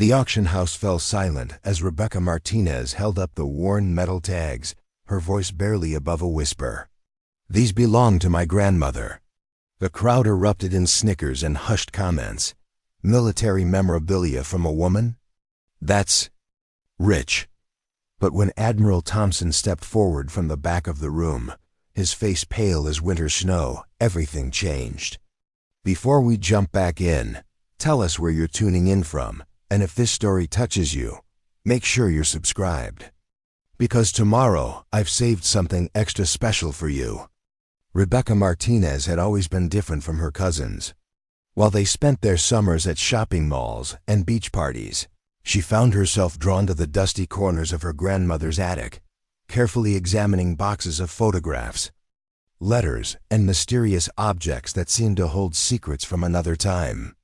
The auction house fell silent as Rebecca Martinez held up the worn metal tags, her voice barely above a whisper. "These belong to my grandmother." The crowd erupted in snickers and hushed comments. Military memorabilia from a woman? That's rich. But when Admiral Thompson stepped forward from the back of the room, his face pale as winter snow, everything changed. "Before we jump back in, tell us where you're tuning in from, and if this story touches you, make sure you're subscribed. Because tomorrow, I've saved something extra special for you." Rebecca Martinez had always been different from her cousins. While they spent their summers at shopping malls and beach parties, she found herself drawn to the dusty corners of her grandmother's attic, carefully examining boxes of photographs, letters, and mysterious objects that seemed to hold secrets from another time.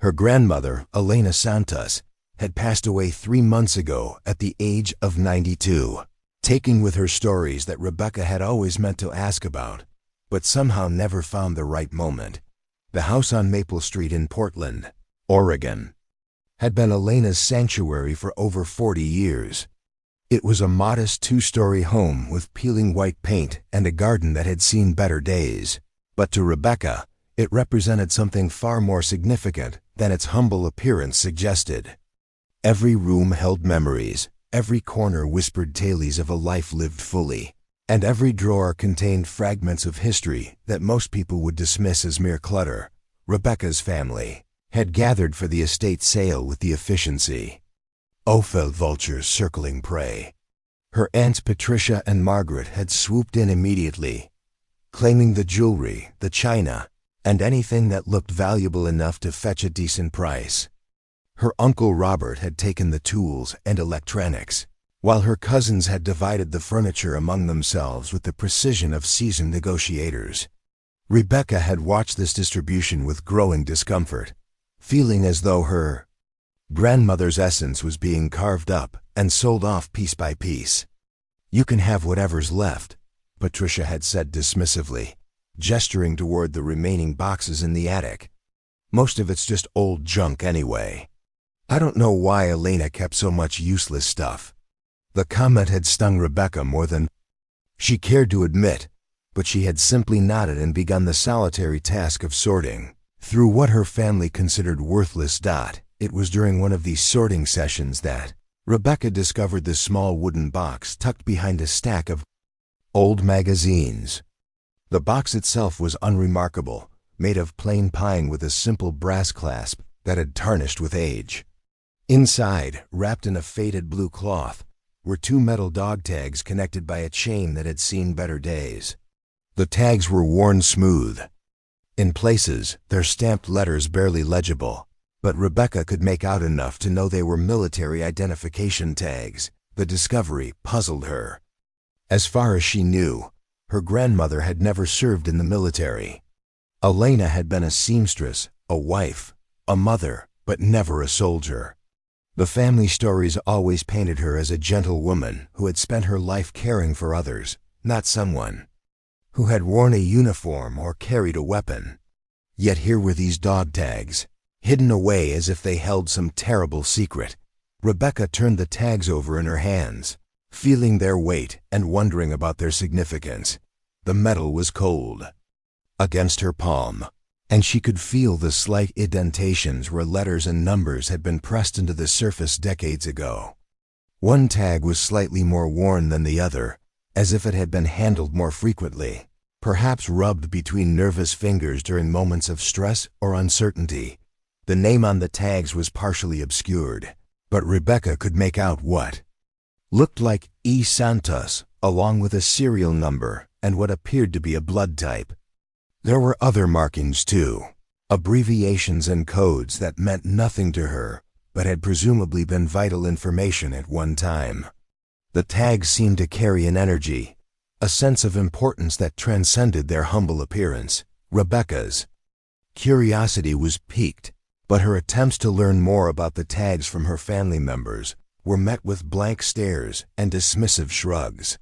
Her grandmother, Elena Santos, had passed away 3 months ago at the age of 92, taking with her stories that Rebecca had always meant to ask about, but somehow never found the right moment. The house on Maple Street in Portland, Oregon, had been Elena's sanctuary for over 40 years. It was a modest 2-story home with peeling white paint and a garden that had seen better days. But to Rebecca, it represented something far more significant than its humble appearance suggested. Every room held memories, every corner whispered tales of a life lived fully, and every drawer contained fragments of history that most people would dismiss as mere clutter. Rebecca's family had gathered for the estate sale with the efficiency of vultures circling prey. Her aunts Patricia and Margaret had swooped in immediately, claiming the jewelry, the china, and anything that looked valuable enough to fetch a decent price. Her uncle Robert had taken the tools and electronics, while her cousins had divided the furniture among themselves with the precision of seasoned negotiators. Rebecca had watched this distribution with growing discomfort, feeling as though her grandmother's essence was being carved up and sold off piece by piece. "You can have whatever's left," Patricia had said dismissively, gesturing toward the remaining boxes in the attic. "Most of it's just old junk anyway." I don't know why Elena kept so much useless stuff. The comment had stung Rebecca more than she cared to admit, but she had simply nodded and begun the solitary task of sorting through what her family considered worthless. It was during one of these sorting sessions that Rebecca discovered the small wooden box tucked behind a stack of old magazines. The box itself was unremarkable, made of plain pine with a simple brass clasp that had tarnished with age. Inside, wrapped in a faded blue cloth, were 2 metal dog tags connected by a chain that had seen better days. The tags were worn smooth. In places, their stamped letters barely legible, but Rebecca could make out enough to know they were military identification tags. The discovery puzzled her. As far as she knew, her grandmother had never served in the military. Elena had been a seamstress, a wife, a mother, but never a soldier. The family stories always painted her as a gentle woman who had spent her life caring for others, not someone who had worn a uniform or carried a weapon. Yet here were these dog tags, hidden away as if they held some terrible secret. Rebecca turned the tags over in her hands, feeling their weight and wondering about their significance. The metal was cold against her palm, and she could feel the slight indentations where letters and numbers had been pressed into the surface decades ago. One tag was slightly more worn than the other, as if it had been handled more frequently, perhaps rubbed between nervous fingers during moments of stress or uncertainty. The name on the tags was partially obscured, but Rebecca could make out what looked like E. Santos, along with a serial number and what appeared to be a blood type. There were other markings too, abbreviations and codes that meant nothing to her, but had presumably been vital information at one time. The tags seemed to carry an energy, a sense of importance that transcended their humble appearance. Rebecca's curiosity was piqued, but her attempts to learn more about the tags from her family members were met with blank stares and dismissive shrugs.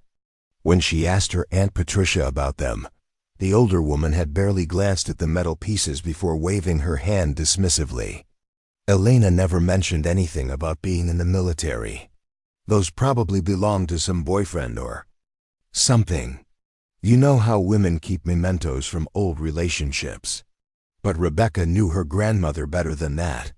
When she asked her Aunt Patricia about them, the older woman had barely glanced at the metal pieces before waving her hand dismissively. Elena never mentioned anything about being in the military. Those probably belonged to some boyfriend or something. You know how women keep mementos from old relationships. But Rebecca knew her grandmother better than that.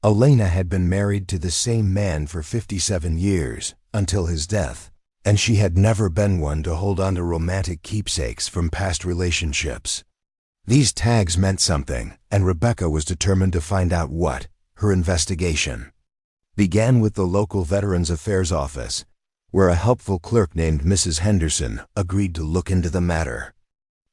Elena had been married to the same man for 57 years, until his death, and she had never been one to hold on to romantic keepsakes from past relationships. These tags meant something, and Rebecca was determined to find out what. Her investigation began with the local Veterans Affairs office, where a helpful clerk named Mrs. Henderson agreed to look into the matter.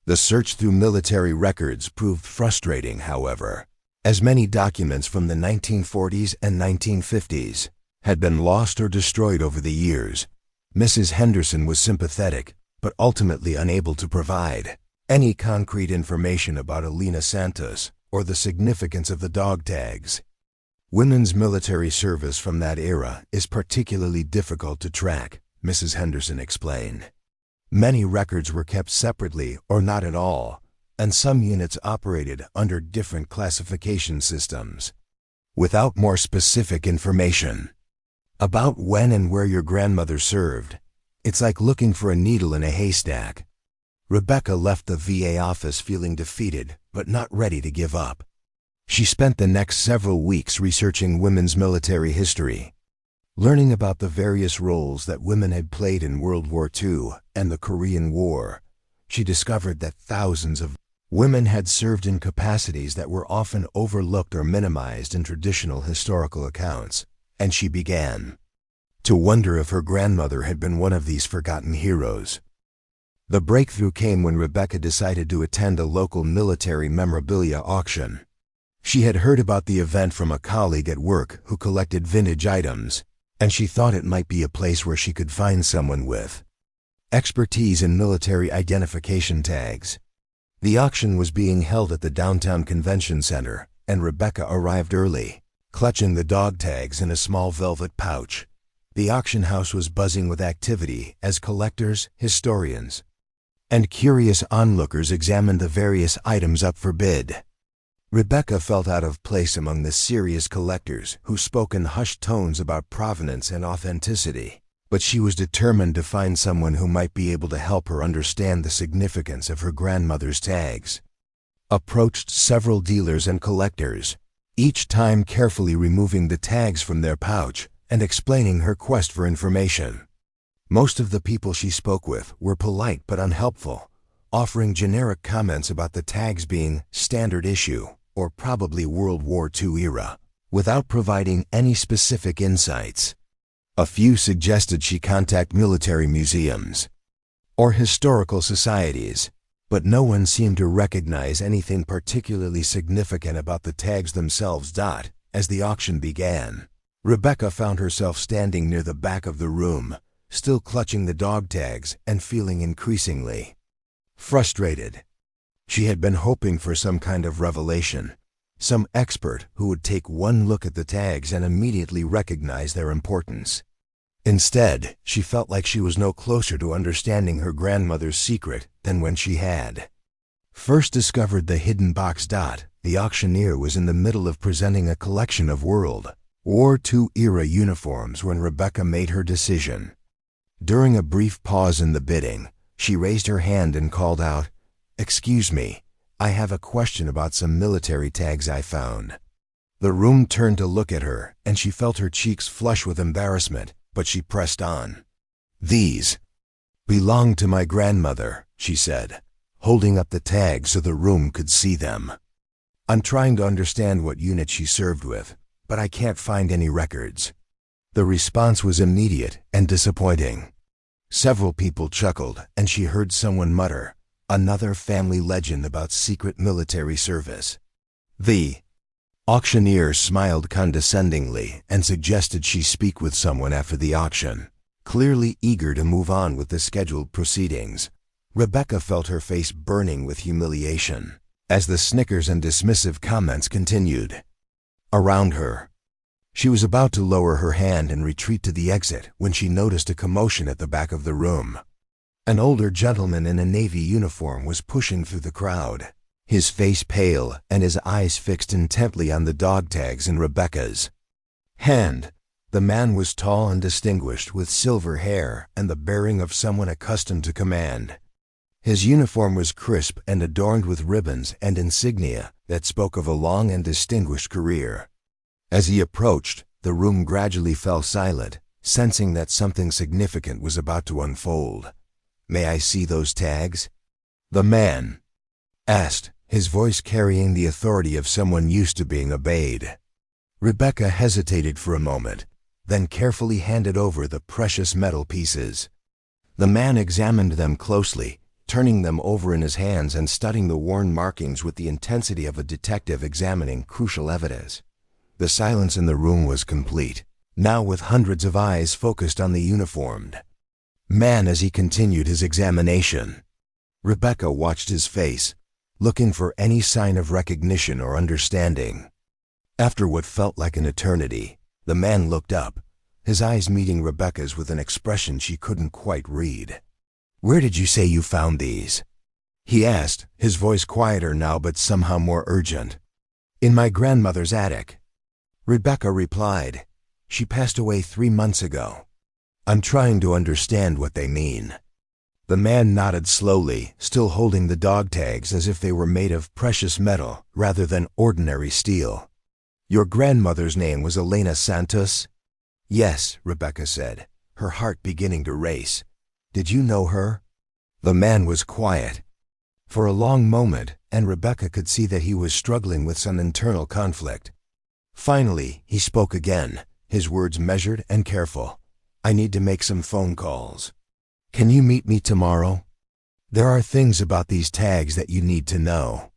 The search through military records proved frustrating, however, as many documents from the 1940s and 1950s had been lost or destroyed over the years. Mrs. Henderson was sympathetic, but ultimately unable to provide any concrete information about Elena Santos or the significance of the dog tags. Women's military service from that era is particularly difficult to track, Mrs. Henderson explained. Many records were kept separately or not at all, and some units operated under different classification systems. Without more specific information about when and where your grandmother served, it's like looking for a needle in a haystack. Rebecca left the VA office feeling defeated, but not ready to give up. She spent the next several weeks researching women's military history, learning about the various roles that women had played in World War II and the Korean War. She discovered that thousands of women had served in capacities that were often overlooked or minimized in traditional historical accounts, and she began to wonder if her grandmother had been one of these forgotten heroes. The breakthrough came when Rebecca decided to attend a local military memorabilia auction. She had heard about the event from a colleague at work who collected vintage items, and she thought it might be a place where she could find someone with expertise in military identification tags. The auction was being held at the downtown convention center, and Rebecca arrived early, clutching the dog tags in a small velvet pouch. The auction house was buzzing with activity as collectors, historians, and curious onlookers examined the various items up for bid. Rebecca felt out of place among the serious collectors who spoke in hushed tones about provenance and authenticity, but she was determined to find someone who might be able to help her understand the significance of her grandmother's tags. Approached several dealers and collectors, each time carefully removing the tags from their pouch and explaining her quest for information. Most of the people she spoke with were polite but unhelpful, offering generic comments about the tags being standard issue or probably World War II era, without providing any specific insights. A few suggested she contact military museums or historical societies, but no one seemed to recognize anything particularly significant about the tags themselves. As the auction began, Rebecca found herself standing near the back of the room, still clutching the dog tags and feeling increasingly frustrated. She had been hoping for some kind of revelation, some expert who would take one look at the tags and immediately recognize their importance. Instead, she felt like she was no closer to understanding her grandmother's secret than when she had first discovered the hidden box. The auctioneer was in the middle of presenting a collection of World War II era uniforms when Rebecca made her decision. During a brief pause in the bidding, she raised her hand and called out, "Excuse me, I have a question about some military tags I found." The room turned to look at her, and she felt her cheeks flush with embarrassment, but she pressed on. "These belong to my grandmother," she said, holding up the tags so the room could see them. "I'm trying to understand what unit she served with, but I can't find any records." The response was immediate and disappointing. Several people chuckled, and she heard someone mutter, "Another family legend about secret military service." The auctioneer smiled condescendingly and suggested she speak with someone after the auction, clearly eager to move on with the scheduled proceedings. Rebecca felt her face burning with humiliation as the snickers and dismissive comments continued around her. She was about to lower her hand and retreat to the exit when she noticed a commotion at the back of the room. An older gentleman in a navy uniform was pushing through the crowd. his face pale and his eyes fixed intently on the dog tags in Rebecca's hand. The man was tall and distinguished, with silver hair and the bearing of someone accustomed to command. His uniform was crisp and adorned with ribbons and insignia that spoke of a long and distinguished career. As he approached, the room gradually fell silent, sensing that something significant was about to unfold. "May I see those tags?" the man asked, his voice carrying the authority of someone used to being obeyed. Rebecca hesitated for a moment, then carefully handed over the precious metal pieces. The man examined them closely, turning them over in his hands and studying the worn markings with the intensity of a detective examining crucial evidence. The silence in the room was complete, now with hundreds of eyes focused on the uniformed man as he continued his examination. Rebecca watched his face, looking for any sign of recognition or understanding. After what felt like an eternity, the man looked up, his eyes meeting Rebecca's with an expression she couldn't quite read. "Where did you say you found these?" he asked, his voice quieter now but somehow more urgent. "In my grandmother's attic," Rebecca replied. "She passed away 3 months ago." "I'm trying to understand what they mean." The man nodded slowly, still holding the dog tags as if they were made of precious metal rather than ordinary steel. "Your grandmother's name was Elena Santos?" "Yes," Rebecca said, her heart beginning to race. "Did you know her?" The man was quiet for a long moment, and Rebecca could see that he was struggling with some internal conflict. Finally, he spoke again, his words measured and careful. "I need to make some phone calls. Can you meet me tomorrow? There are things about these tags that you need to know."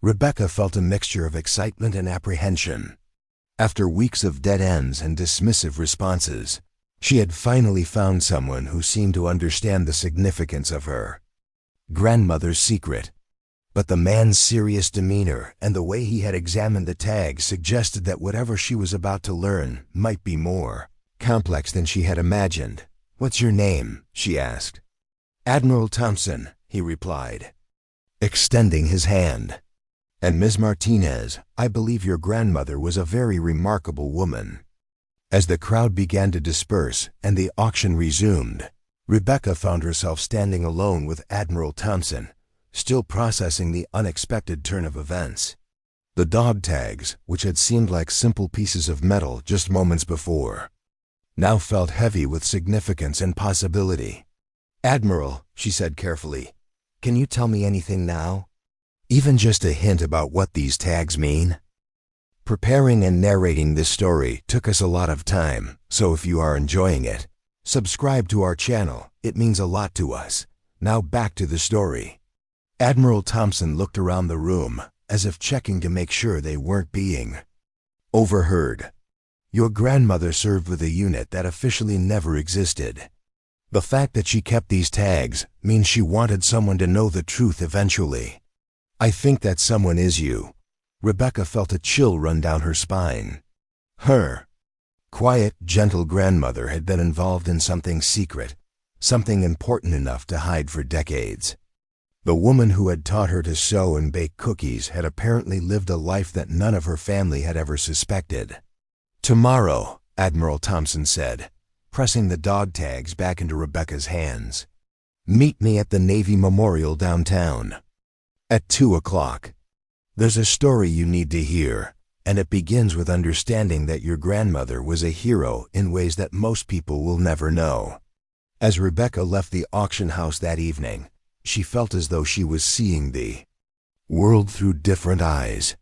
Rebecca felt a mixture of excitement and apprehension. After weeks of dead ends and dismissive responses, she had finally found someone who seemed to understand the significance of her grandmother's secret. But the man's serious demeanor and the way he had examined the tags suggested that whatever she was about to learn might be more complex than she had imagined. "What's your name?" she asked. "Admiral Thompson," he replied, extending his hand. "And Ms. Martinez, I believe your grandmother was a very remarkable woman." As the crowd began to disperse and the auction resumed, Rebecca found herself standing alone with Admiral Thompson, still processing the unexpected turn of events. The dog tags, which had seemed like simple pieces of metal just moments before, now felt heavy with significance and possibility. "Admiral," she said carefully, "can you tell me anything now? Even just a hint about what these tags mean?" Preparing and narrating this story took us a lot of time, so if you are enjoying it, subscribe to our channel. It means a lot to us. Now back to the story. Admiral Thompson looked around the room, as if checking to make sure they weren't being overheard. "Your grandmother served with a unit that officially never existed. The fact that she kept these tags means she wanted someone to know the truth eventually. I think that someone is you." Rebecca felt a chill run down her spine. Her quiet, gentle grandmother had been involved in something secret, something important enough to hide for decades. The woman who had taught her to sew and bake cookies had apparently lived a life that none of her family had ever suspected. "Tomorrow," Admiral Thompson said, pressing the dog tags back into Rebecca's hands. "Meet me at the Navy Memorial downtown at 2 o'clock. There's a story you need to hear, and it begins with understanding that your grandmother was a hero in ways that most people will never know." As Rebecca left the auction house that evening, she felt as though she was seeing the world through different eyes.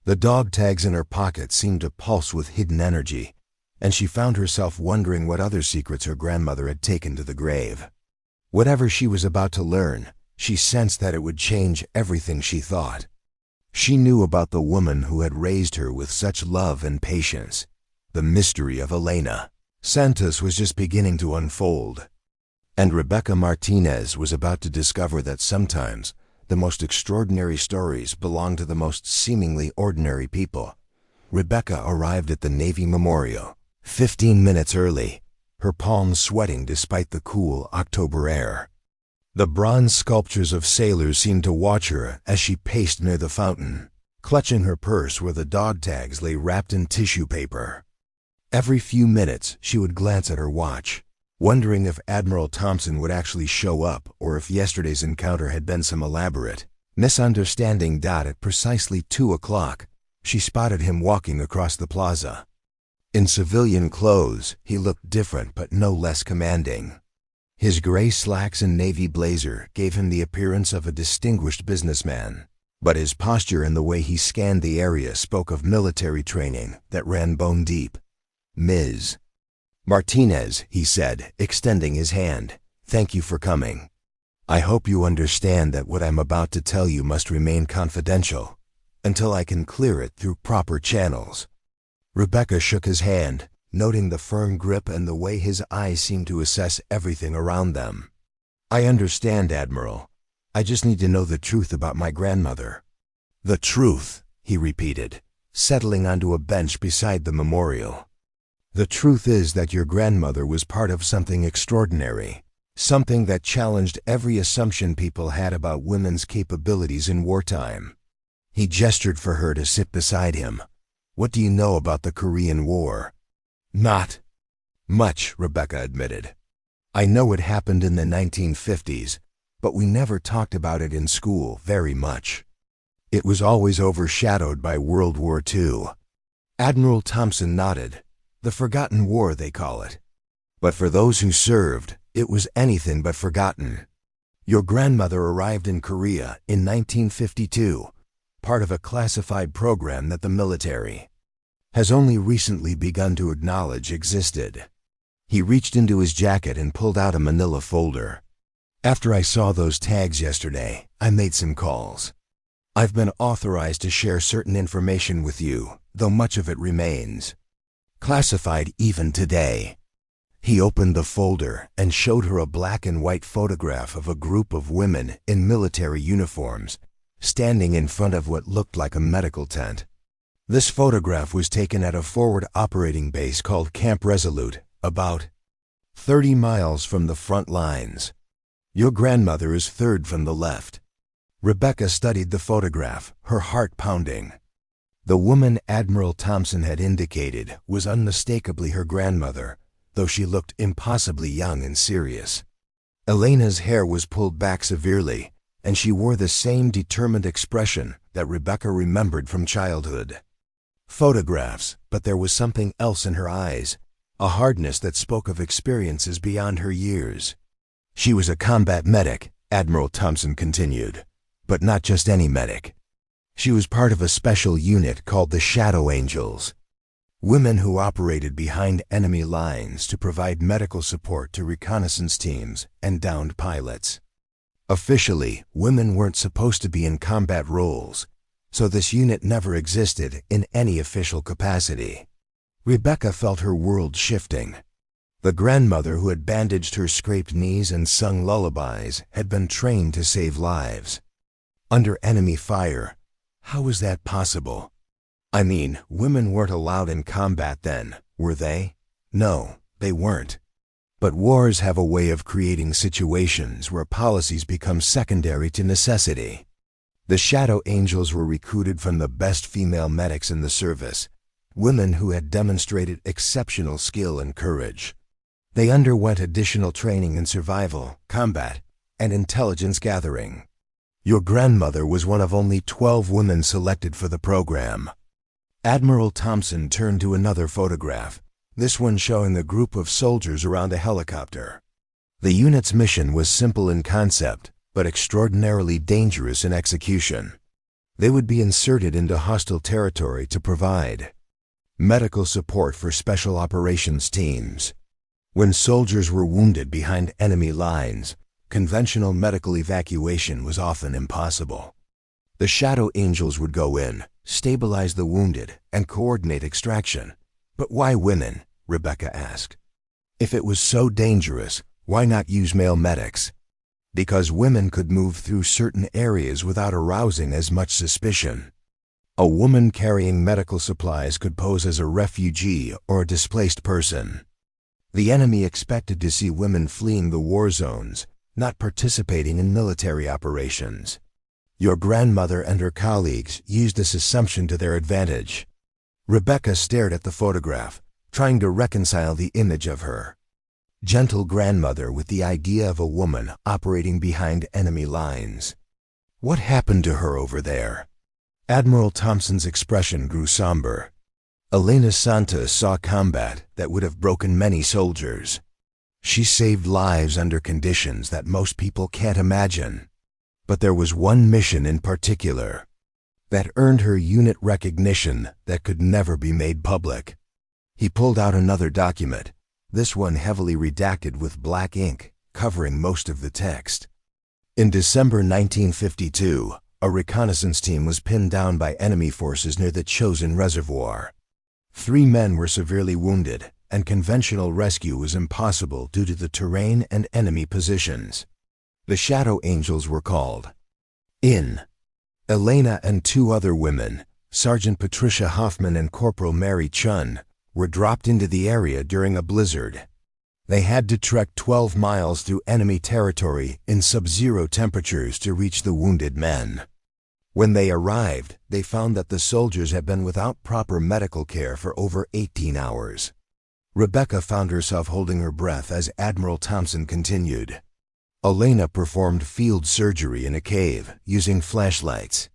The dog tags in her pocket seemed to pulse with hidden energy, and she found herself wondering what other secrets her grandmother had taken to the grave. Whatever she was about to learn, she sensed that it would change everything she thought. She knew about the woman who had raised her with such love and patience. The mystery of Elena Santos was just beginning to unfold. And Rebecca Martinez was about to discover that sometimes the most extraordinary stories belong to the most seemingly ordinary people. Rebecca arrived at the Navy Memorial 15 minutes early, her palms sweating despite the cool October air. The bronze sculptures of sailors seemed to watch her as she paced near the fountain, clutching her purse where the dog tags lay wrapped in tissue paper. Every few minutes, she would glance at her watch, wondering if Admiral Thompson would actually show up or if yesterday's encounter had been some elaborate misunderstanding. At precisely 2 o'clock, she spotted him walking across the plaza. In civilian clothes, he looked different but no less commanding. His gray slacks and navy blazer gave him the appearance of a distinguished businessman, but his posture and the way he scanned the area spoke of military training that ran bone deep. "Ms. Martinez," he said, extending his hand, "thank you for coming. I hope you understand that what I'm about to tell you must remain confidential until I can clear it through proper channels." Rebecca shook his hand, noting the firm grip and the way his eyes seemed to assess everything around them. "I understand, Admiral. I just need to know the truth about my grandmother." "The truth," he repeated, settling onto a bench beside the memorial. "The truth is that your grandmother was part of something extraordinary, something that challenged every assumption people had about women's capabilities in wartime." He gestured for her to sit beside him. "What do you know about the Korean War?" "Not much," Rebecca admitted. "I know it happened in the 1950s, but we never talked about it in school very much. It was always overshadowed by World War II. Admiral Thompson nodded. "The forgotten war, they call it. But for those who served, it was anything but forgotten. Your grandmother arrived in Korea in 1952, part of a classified program that the military has only recently begun to acknowledge existed." He reached into his jacket and pulled out a manila folder. "After I saw those tags yesterday, I made some calls. I've been authorized to share certain information with you, though much of it remains classified even today." He opened the folder and showed her a black and white photograph of a group of women in military uniforms, standing in front of what looked like a medical tent. This photograph was taken at a forward operating base called Camp Resolute, about 30 miles from the front lines. Your grandmother is third from the left. Rebecca studied the photograph, her heart pounding. The woman Admiral Thompson had indicated was unmistakably her grandmother, though she looked impossibly young and serious. Elena's hair was pulled back severely, and she wore the same determined expression that Rebecca remembered from childhood. Photographs, but there was something else in her eyes, a hardness that spoke of experiences beyond her years. "She was a combat medic," Admiral Thompson continued, "but not just any medic. She was part of a special unit called the Shadow Angels, women who operated behind enemy lines to provide medical support to reconnaissance teams and downed pilots. Officially, women weren't supposed to be in combat roles, so this unit never existed in any official capacity." Rebecca felt her world shifting. The grandmother who had bandaged her scraped knees and sung lullabies had been trained to save lives. Under enemy fire, how was that possible? I mean, women weren't allowed in combat then, were they? No, they weren't. But wars have a way of creating situations where policies become secondary to necessity. The Shadow Angels were recruited from the best female medics in the service, women who had demonstrated exceptional skill and courage. They underwent additional training in survival, combat, and intelligence gathering. Your grandmother was one of only 12 women selected for the program. Admiral Thompson turned to another photograph, this one showing a group of soldiers around a helicopter. The unit's mission was simple in concept, but extraordinarily dangerous in execution. They would be inserted into hostile territory to provide medical support for special operations teams. When soldiers were wounded behind enemy lines, conventional medical evacuation was often impossible. The Shadow Angels would go in, stabilize the wounded, and coordinate extraction. But why women? Rebecca asked. If it was so dangerous, why not use male medics? Because women could move through certain areas without arousing as much suspicion. A woman carrying medical supplies could pose as a refugee or a displaced person. The enemy expected to see women fleeing the war zones, not participating in military operations. Your grandmother and her colleagues used this assumption to their advantage. Rebecca stared at the photograph, trying to reconcile the image of her gentle grandmother with the idea of a woman operating behind enemy lines. What happened to her over there? Admiral Thompson's expression grew somber. Elena Santos saw combat that would have broken many soldiers. She saved lives under conditions that most people can't imagine. But there was one mission in particular that earned her unit recognition that could never be made public. He pulled out another document, this one heavily redacted with black ink, covering most of the text. In December 1952, a reconnaissance team was pinned down by enemy forces near the Chosin Reservoir. 3 men were severely wounded, and conventional rescue was impossible due to the terrain and enemy positions. The Shadow Angels were called in. Elena and 2 other women, Sergeant Patricia Hoffman and Corporal Mary Chun, were dropped into the area during a blizzard. They had to trek 12 miles through enemy territory in sub-zero temperatures to reach the wounded men. When they arrived, they found that the soldiers had been without proper medical care for over 18 hours. Rebecca found herself holding her breath as Admiral Thompson continued. Elena performed field surgery in a cave using flashlights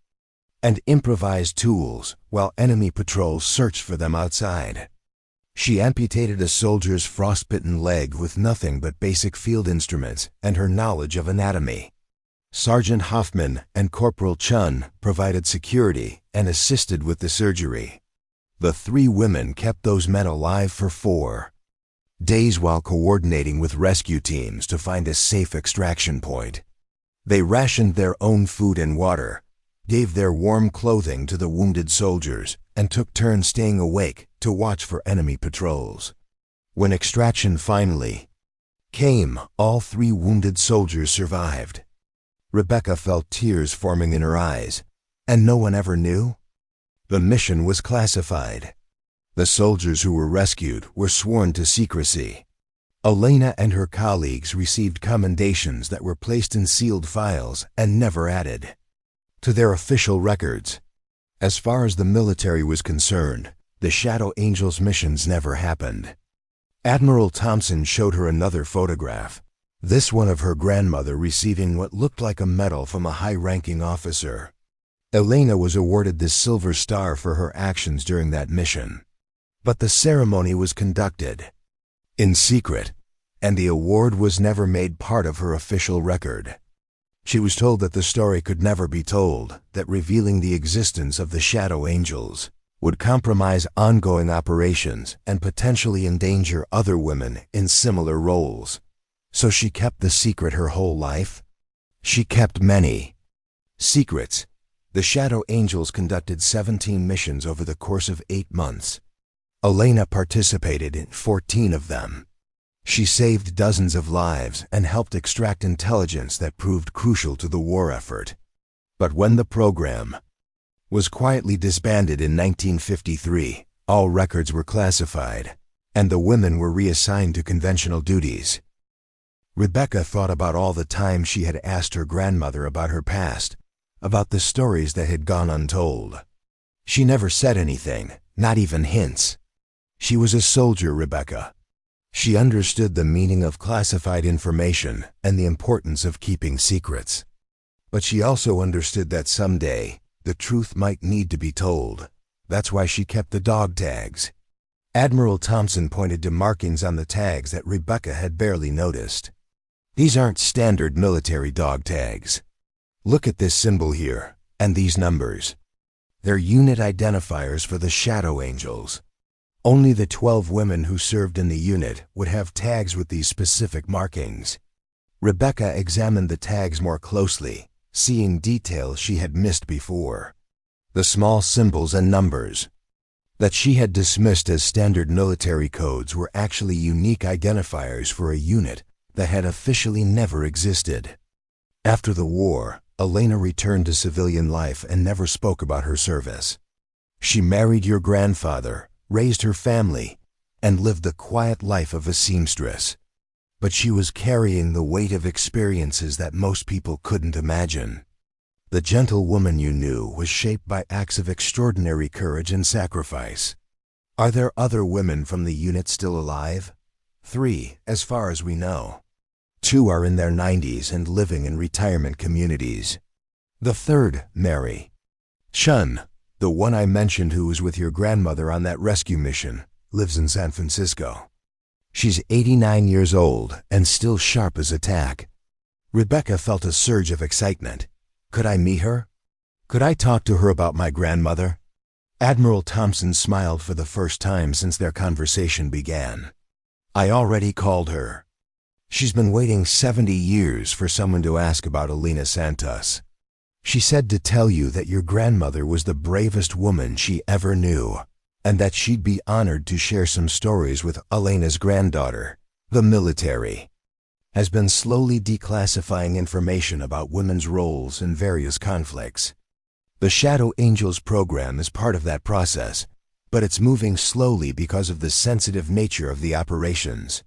and improvised tools while enemy patrols searched for them outside. She amputated a soldier's frostbitten leg with nothing but basic field instruments and her knowledge of anatomy. Sergeant Hoffman and Corporal Chun provided security and assisted with the surgery. The 3 women kept those men alive for 4 days while coordinating with rescue teams to find a safe extraction point. They rationed their own food and water, gave their warm clothing to the wounded soldiers, and took turns staying awake to watch for enemy patrols. When extraction finally came, all 3 wounded soldiers survived. Rebecca felt tears forming in her eyes, and no one ever knew. The mission was classified. The soldiers who were rescued were sworn to secrecy. Elena and her colleagues received commendations that were placed in sealed files and never added to their official records. As far as the military was concerned, the Shadow Angels missions never happened. Admiral Thompson showed her another photograph, this one of her grandmother receiving what looked like a medal from a high-ranking officer. Elena was awarded the Silver Star for her actions during that mission. But the ceremony was conducted in secret, and the award was never made part of her official record. She was told that the story could never be told, that revealing the existence of the Shadow Angels would compromise ongoing operations and potentially endanger other women in similar roles. So she kept the secret her whole life? She kept many secrets. The Shadow Angels conducted 17 missions over the course of 8 months. Elena participated in 14 of them. She saved dozens of lives and helped extract intelligence that proved crucial to the war effort. But when the program was quietly disbanded in 1953, all records were classified, and the women were reassigned to conventional duties. Rebecca thought about all the time she had asked her grandmother about her past, about the stories that had gone untold. She never said anything, not even hints. She was a soldier, Rebecca. She understood the meaning of classified information and the importance of keeping secrets. But she also understood that someday, the truth might need to be told. That's why she kept the dog tags. Admiral Thompson pointed to markings on the tags that Rebecca had barely noticed. These aren't standard military dog tags. Look at this symbol here, and these numbers. They're unit identifiers for the Shadow Angels. Only the 12 women who served in the unit would have tags with these specific markings. Rebecca examined the tags more closely, seeing details she had missed before. The small symbols and numbers that she had dismissed as standard military codes were actually unique identifiers for a unit that had officially never existed. After the war, Elena returned to civilian life and never spoke about her service. She married your grandfather, raised her family, and lived the quiet life of a seamstress. but she was carrying the weight of experiences that most people couldn't imagine. The gentle woman you knew was shaped by acts of extraordinary courage and sacrifice. Are there other women from the unit still alive? 3, as far as we know. 2 are in their 90s and living in retirement communities. The third, Mary Chun, the one I mentioned who was with your grandmother on that rescue mission, lives in San Francisco. She's 89 years old and still sharp as a tack. Rebecca felt a surge of excitement. Could I meet her? Could I talk to her about my grandmother? Admiral Thompson smiled for the first time since their conversation began. I already called her. She's been waiting 70 years for someone to ask about Elena Santos. She said to tell you that your grandmother was the bravest woman she ever knew, and that she'd be honored to share some stories with Elena's granddaughter. The military has been slowly declassifying information about women's roles in various conflicts. The Shadow Angels program is part of that process, but it's moving slowly because of the sensitive nature of the operations.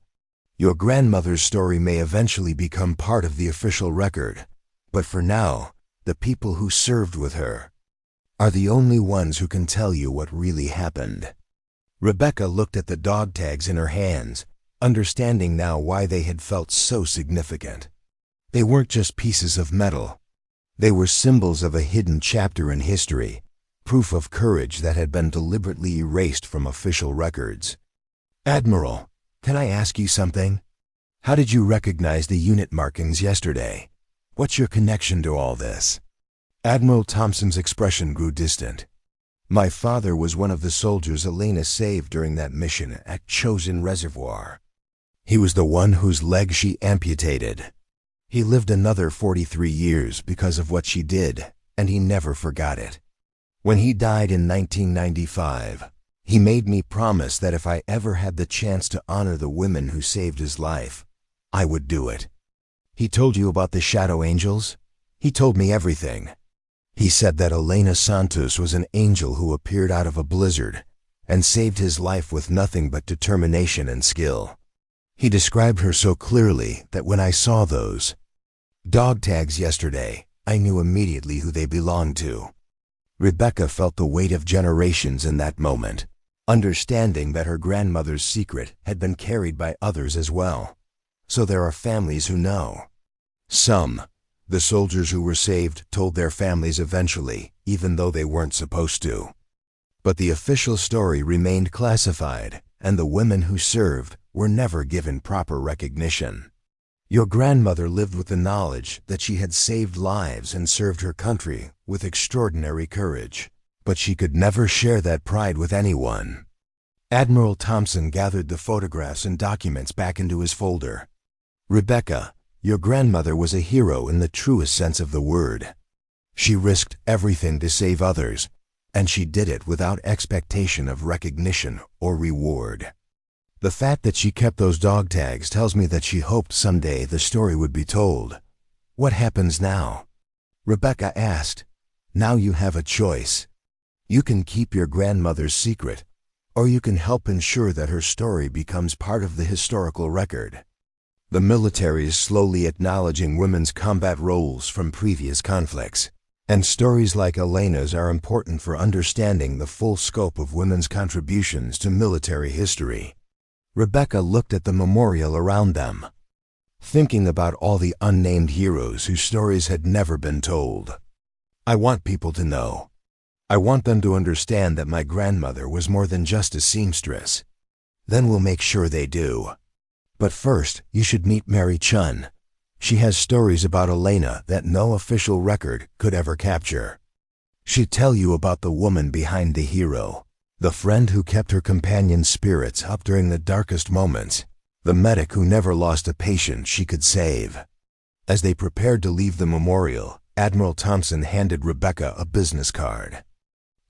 Your grandmother's story may eventually become part of the official record, but for now, the people who served with her are the only ones who can tell you what really happened. Rebecca looked at the dog tags in her hands, understanding now why they had felt so significant. They weren't just pieces of metal. They were symbols of a hidden chapter in history, proof of courage that had been deliberately erased from official records. Admiral, can I ask you something? How did you recognize the unit markings yesterday? What's your connection to all this? Admiral Thompson's expression grew distant. My father was one of the soldiers Elena saved during that mission at Chosin Reservoir. He was the one whose leg she amputated. He lived another 43 years because of what she did, and he never forgot it. When he died in 1995, he made me promise that if I ever had the chance to honor the women who saved his life, I would do it. He told you about the Shadow Angels? He told me everything. He said that Elena Santos was an angel who appeared out of a blizzard and saved his life with nothing but determination and skill. He described her so clearly that when I saw those dog tags yesterday, I knew immediately who they belonged to. Rebecca felt the weight of generations in that moment, understanding that her grandmother's secret had been carried by others as well. So there are families who know. Some, the soldiers who were saved, told their families eventually, even though they weren't supposed to. But the official story remained classified, and the women who served were never given proper recognition. Your grandmother lived with the knowledge that she had saved lives and served her country with extraordinary courage, but she could never share that pride with anyone. Admiral Thompson gathered the photographs and documents back into his folder. Rebecca, your grandmother was a hero in the truest sense of the word. She risked everything to save others, and she did it without expectation of recognition or reward. The fact that she kept those dog tags tells me that she hoped someday the story would be told. What happens now? Rebecca asked. Now you have a choice. You can keep your grandmother's secret, or you can help ensure that her story becomes part of the historical record. The military is slowly acknowledging women's combat roles from previous conflicts, and stories like Elena's are important for understanding the full scope of women's contributions to military history. Rebecca looked at the memorial around them, thinking about all the unnamed heroes whose stories had never been told. I want people to know. I want them to understand that my grandmother was more than just a seamstress. Then we'll make sure they do. But first, you should meet Mary Chun. She has stories about Elena that no official record could ever capture. She'd tell you about the woman behind the hero, the friend who kept her companion's spirits up during the darkest moments, the medic who never lost a patient she could save. As they prepared to leave the memorial, Admiral Thompson handed Rebecca a business card.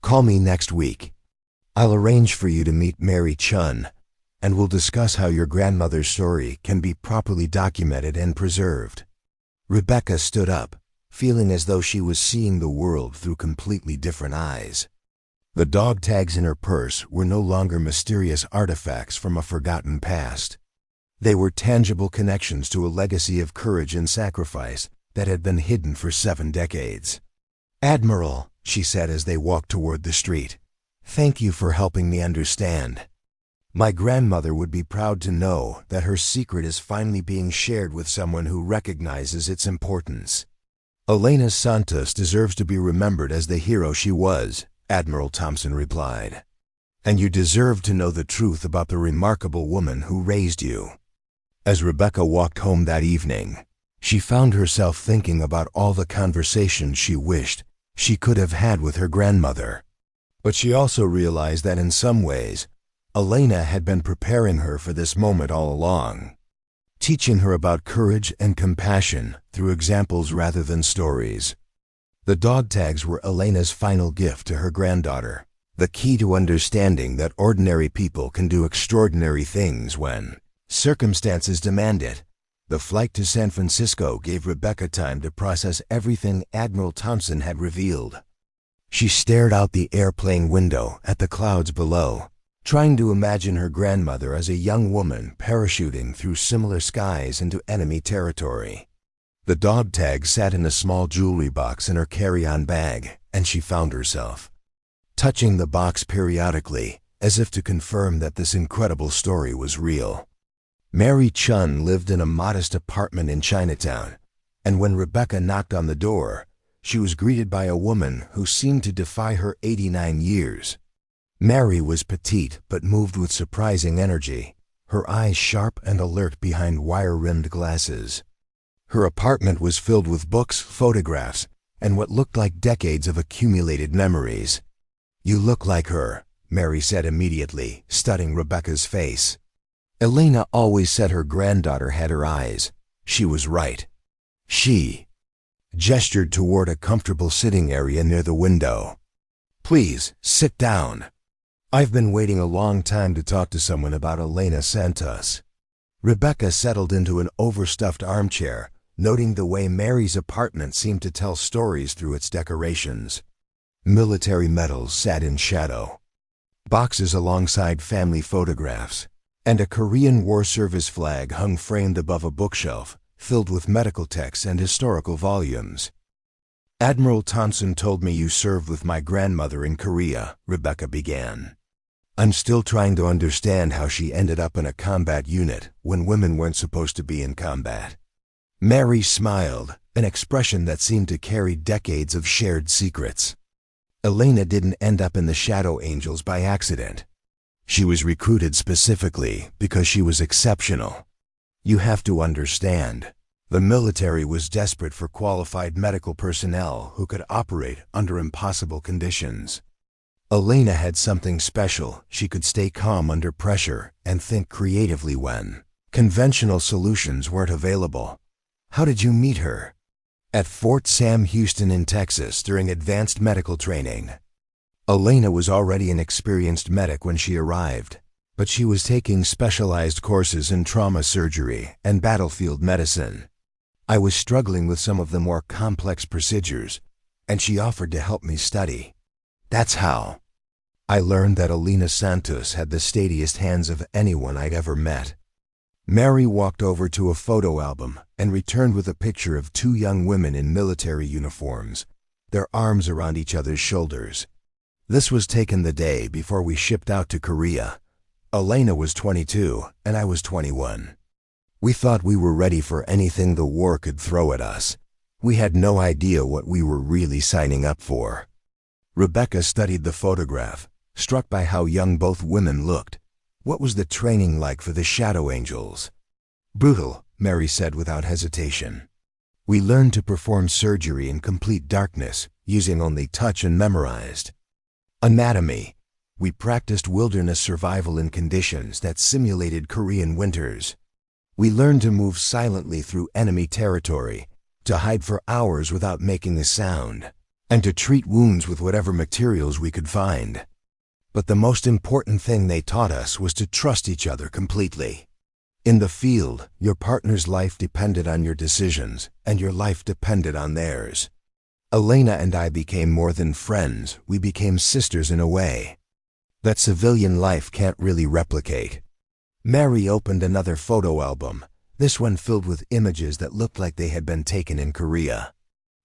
Call me next week. I'll arrange for you to meet Mary Chun, and we'll discuss how your grandmother's story can be properly documented and preserved. Rebecca stood up, feeling as though she was seeing the world through completely different eyes. The dog tags in her purse were no longer mysterious artifacts from a forgotten past. They were tangible connections to a legacy of courage and sacrifice that had been hidden for 7 decades. "Admiral," she said as they walked toward the street, "thank you for helping me understand. My grandmother would be proud to know that her secret is finally being shared with someone who recognizes its importance." "Elena Santos deserves to be remembered as the hero she was," Admiral Thompson replied. "And you deserve to know the truth about the remarkable woman who raised you." As Rebecca walked home that evening, she found herself thinking about all the conversations she wished she could have had with her grandmother. But she also realized that in some ways, Elena had been preparing her for this moment all along, teaching her about courage and compassion through examples rather than stories. The dog tags were Elena's final gift to her granddaughter, the key to understanding that ordinary people can do extraordinary things when circumstances demand it. The flight to San Francisco gave Rebecca time to process everything Admiral Thompson had revealed. She stared out the airplane window at the clouds below, trying to imagine her grandmother as a young woman parachuting through similar skies into enemy territory. The dog tag sat in a small jewelry box in her carry-on bag, and she found herself touching the box periodically, as if to confirm that this incredible story was real. Mary Chun lived in a modest apartment in Chinatown, and when Rebecca knocked on the door, she was greeted by a woman who seemed to defy her 89 years. Mary was petite but moved with surprising energy, her eyes sharp and alert behind wire-rimmed glasses. Her apartment was filled with books, photographs, and what looked like decades of accumulated memories. "You look like her," Mary said immediately, studying Rebecca's face. Elena always said her granddaughter had her eyes. She was right. She gestured toward a comfortable sitting area near the window. "Please, sit down. I've been waiting a long time to talk to someone about Elena Santos." Rebecca settled into an overstuffed armchair, noting the way Mary's apartment seemed to tell stories through its decorations. Military medals sat in shadow, boxes alongside family photographs, and a Korean War Service flag hung framed above a bookshelf filled with medical texts and historical volumes. "Admiral Thompson told me you served with my grandmother in Korea," Rebecca began. "I'm still trying to understand how she ended up in a combat unit when women weren't supposed to be in combat." Mary smiled, an expression that seemed to carry decades of shared secrets. "Elena didn't end up in the Shadow Angels by accident. She was recruited specifically because she was exceptional. You have to understand, the military was desperate for qualified medical personnel who could operate under impossible conditions. Elena had something special. She could stay calm under pressure and think creatively when conventional solutions weren't available." "How did you meet her?" "At Fort Sam Houston in Texas during advanced medical training." Elena was already an experienced medic when she arrived, but she was taking specialized courses in trauma surgery and battlefield medicine. I was struggling with some of the more complex procedures, and she offered to help me study. That's how I learned that Elena Santos had the steadiest hands of anyone I'd ever met. Mary walked over to a photo album and returned with a picture of 2 young women in military uniforms, their arms around each other's shoulders. This was taken the day before we shipped out to Korea. Elena was 22 and I was 21. We thought we were ready for anything the war could throw at us. We had no idea what we were really signing up for. Rebecca studied the photograph, struck by how young both women looked. "What was the training like for the Shadow Angels?" "Brutal," Mary said without hesitation. "We learned to perform surgery in complete darkness, using only touch and memorized anatomy. We practiced wilderness survival in conditions that simulated Korean winters. We learned to move silently through enemy territory, to hide for hours without making a sound, and to treat wounds with whatever materials we could find. But the most important thing they taught us was to trust each other completely. In the field, your partner's life depended on your decisions, and your life depended on theirs. Elena and I became more than friends. We became sisters in a way that civilian life can't really replicate." Mary opened another photo album, this one filled with images that looked like they had been taken in Korea.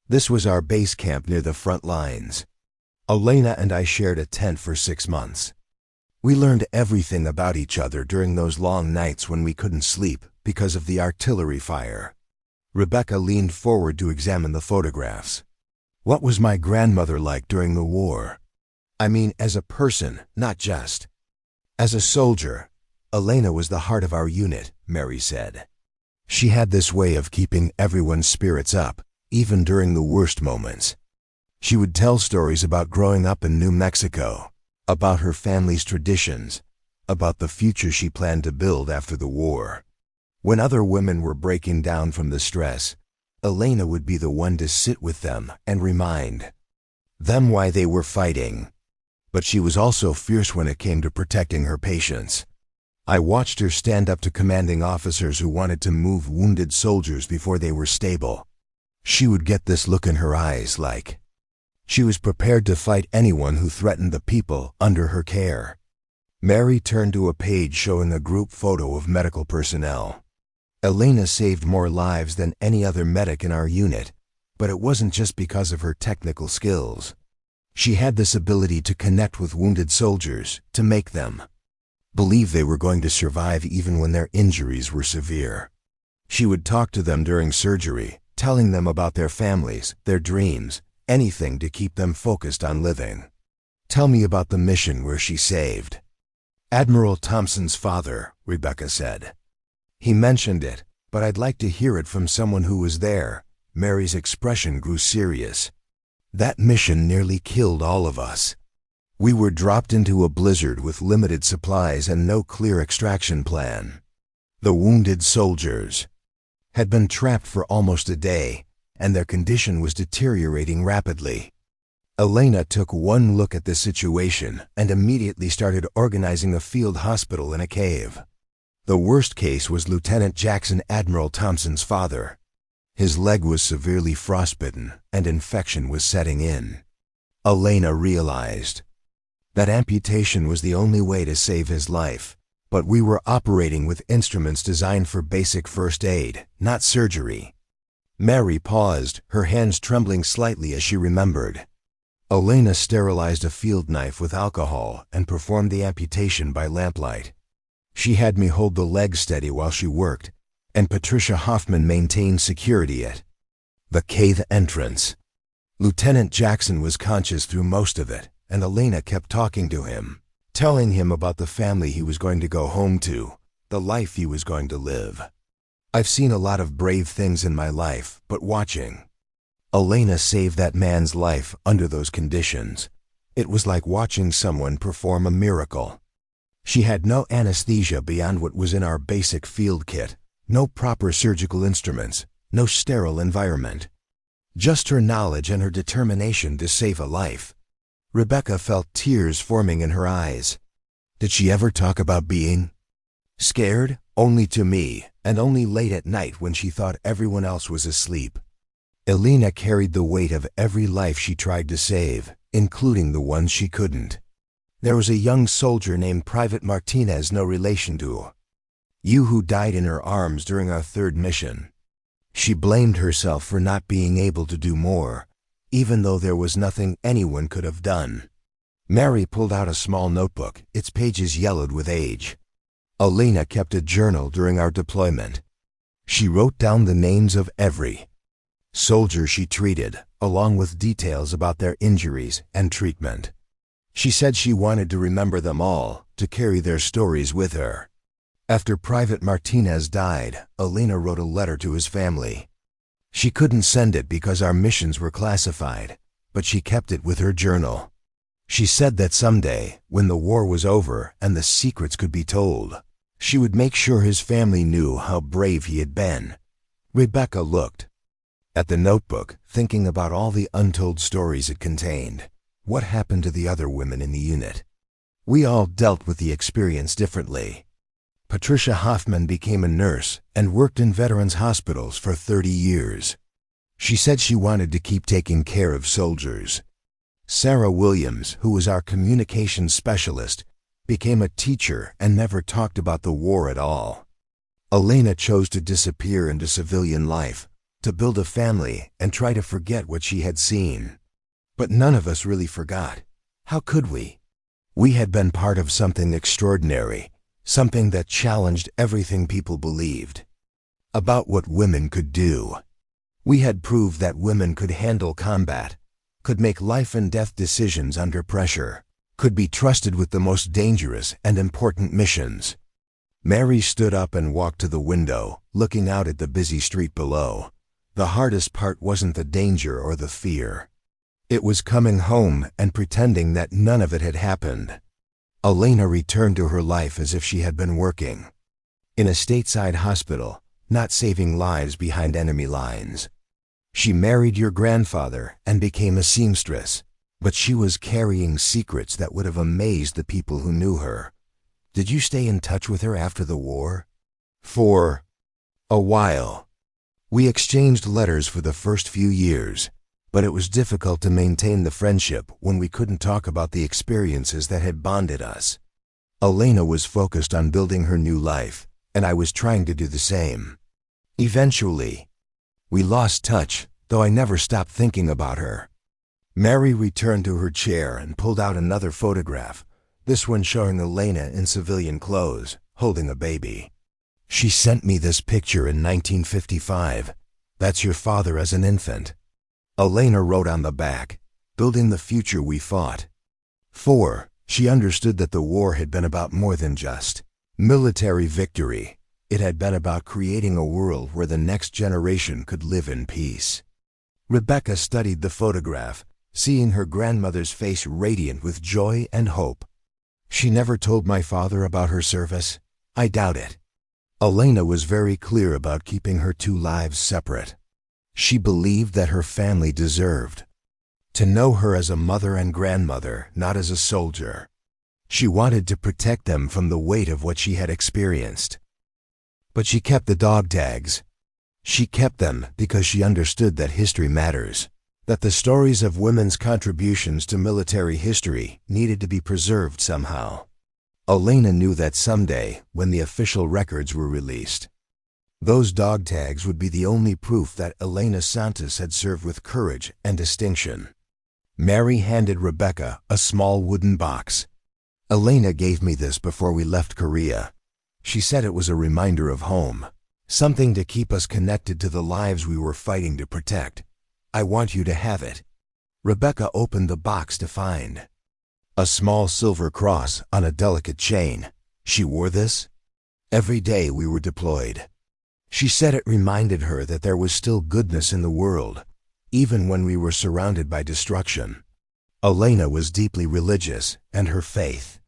This was our base camp near the front lines. Elena and I shared a tent for 6 months. We learned everything about each other during those long nights when we couldn't sleep because of the artillery fire. Rebecca leaned forward to examine the photographs. What was my grandmother like during the war? I mean, as a person, not just as a soldier. Elena was the heart of our unit, Mary said. She had this way of keeping everyone's spirits up, even during the worst moments. She would tell stories about growing up in New Mexico, about her family's traditions, about the future she planned to build after the war. When other women were breaking down from the stress, Elena would be the one to sit with them and remind them why they were fighting. But she was also fierce when it came to protecting her patients. I watched her stand up to commanding officers who wanted to move wounded soldiers before they were stable. She would get this look in her eyes like she was prepared to fight anyone who threatened the people under her care. Mary turned to a page showing a group photo of medical personnel. Elena saved more lives than any other medic in our unit, but it wasn't just because of her technical skills. She had this ability to connect with wounded soldiers, to make them believe they were going to survive even when their injuries were severe. She would talk to them during surgery, telling them about their families, their dreams, anything to keep them focused on living. Tell me about the mission where she saved Admiral Thompson's father, Rebecca said. He mentioned it, but I'd like to hear it from someone who was there. Mary's expression grew serious. That mission nearly killed all of us. We were dropped into a blizzard with limited supplies and no clear extraction plan. The wounded soldiers had been trapped for almost a day, and their condition was deteriorating rapidly. Elena took one look at the situation and immediately started organizing a field hospital in a cave. The worst case was Lieutenant Jackson, Admiral Thompson's father. His leg was severely frostbitten and infection was setting in. Elena realized that amputation was the only way to save his life, but we were operating with instruments designed for basic first aid, not surgery. Mary paused, her hands trembling slightly as she remembered. Elena sterilized a field knife with alcohol and performed the amputation by lamplight. She had me hold the leg steady while she worked, and Patricia Hoffman maintained security at the cave entrance. Lieutenant Jackson was conscious through most of it, and Elena kept talking to him, telling him about the family he was going to go home to, the life he was going to live. I've seen a lot of brave things in my life, but watching Elena save that man's life under those conditions, it was like watching someone perform a miracle. She had no anesthesia beyond what was in our basic field kit, no proper surgical instruments, no sterile environment. Just her knowledge and her determination to save a life. Rebecca felt tears forming in her eyes. Did she ever talk about being scared? Only to me, and only late at night when she thought everyone else was asleep. Elena carried the weight of every life she tried to save, including the ones she couldn't. There was a young soldier named Private Martinez, no relation to you, who died in her arms during our third mission. She blamed herself for not being able to do more, even though there was nothing anyone could have done. Mary pulled out a small notebook, its pages yellowed with age. Elena kept a journal during our deployment. She wrote down the names of every soldier she treated, along with details about their injuries and treatment. She said she wanted to remember them all, to carry their stories with her. After Private Martinez died, Elena wrote a letter to his family. She couldn't send it because our missions were classified, but she kept it with her journal. She said that someday, when the war was over and the secrets could be told, she would make sure his family knew how brave he had been. Rebecca looked at the notebook, thinking about all the untold stories it contained. What happened to the other women in the unit? We all dealt with the experience differently. Patricia Hoffman became a nurse and worked in veterans' hospitals for 30 years. She said she wanted to keep taking care of soldiers. Sarah Williams, who was our communications specialist, became a teacher, and never talked about the war at all. Elena chose to disappear into civilian life, to build a family and try to forget what she had seen. But none of us really forgot. How could we? We had been part of something extraordinary, something that challenged everything people believed about what women could do. We had proved that women could handle combat, could make life and death decisions under pressure, could be trusted with the most dangerous and important missions. Mary stood up and walked to the window, looking out at the busy street below. The hardest part wasn't the danger or the fear. It was coming home and pretending that none of it had happened. Elena returned to her life as if she had been working in a stateside hospital, not saving lives behind enemy lines. She married your grandfather and became a seamstress, but she was carrying secrets that would have amazed the people who knew her. Did you stay in touch with her after the war? For a while. We exchanged letters for the first few years, but it was difficult to maintain the friendship when we couldn't talk about the experiences that had bonded us. Elena was focused on building her new life, and I was trying to do the same. Eventually, we lost touch, though I never stopped thinking about her. Mary returned to her chair and pulled out another photograph, this one showing Elena in civilian clothes, holding a baby. She sent me this picture in 1955. That's your father as an infant. Elena wrote on the back, building the future we fought. She understood that the war had been about more than just military victory. It had been about creating a world where the next generation could live in peace. Rebecca studied the photograph, seeing her grandmother's face radiant with joy and hope. She never told my father about her service. I doubt it. Elena was very clear about keeping her two lives separate. She believed that her family deserved to know her as a mother and grandmother, not as a soldier. She wanted to protect them from the weight of what she had experienced. But she kept the dog tags. She kept them because she understood that history matters, that the stories of women's contributions to military history needed to be preserved somehow. Elena knew that someday, when the official records were released, those dog tags would be the only proof that Elena Santos had served with courage and distinction. Mary handed Rebecca a small wooden box. Elena gave me this before we left Korea. She said it was a reminder of home, something to keep us connected to the lives we were fighting to protect. I want you to have it. Rebecca opened the box to find a small silver cross on a delicate chain. She wore this every day we were deployed. She said it reminded her that there was still goodness in the world, even when we were surrounded by destruction. Elena was deeply religious, and her faith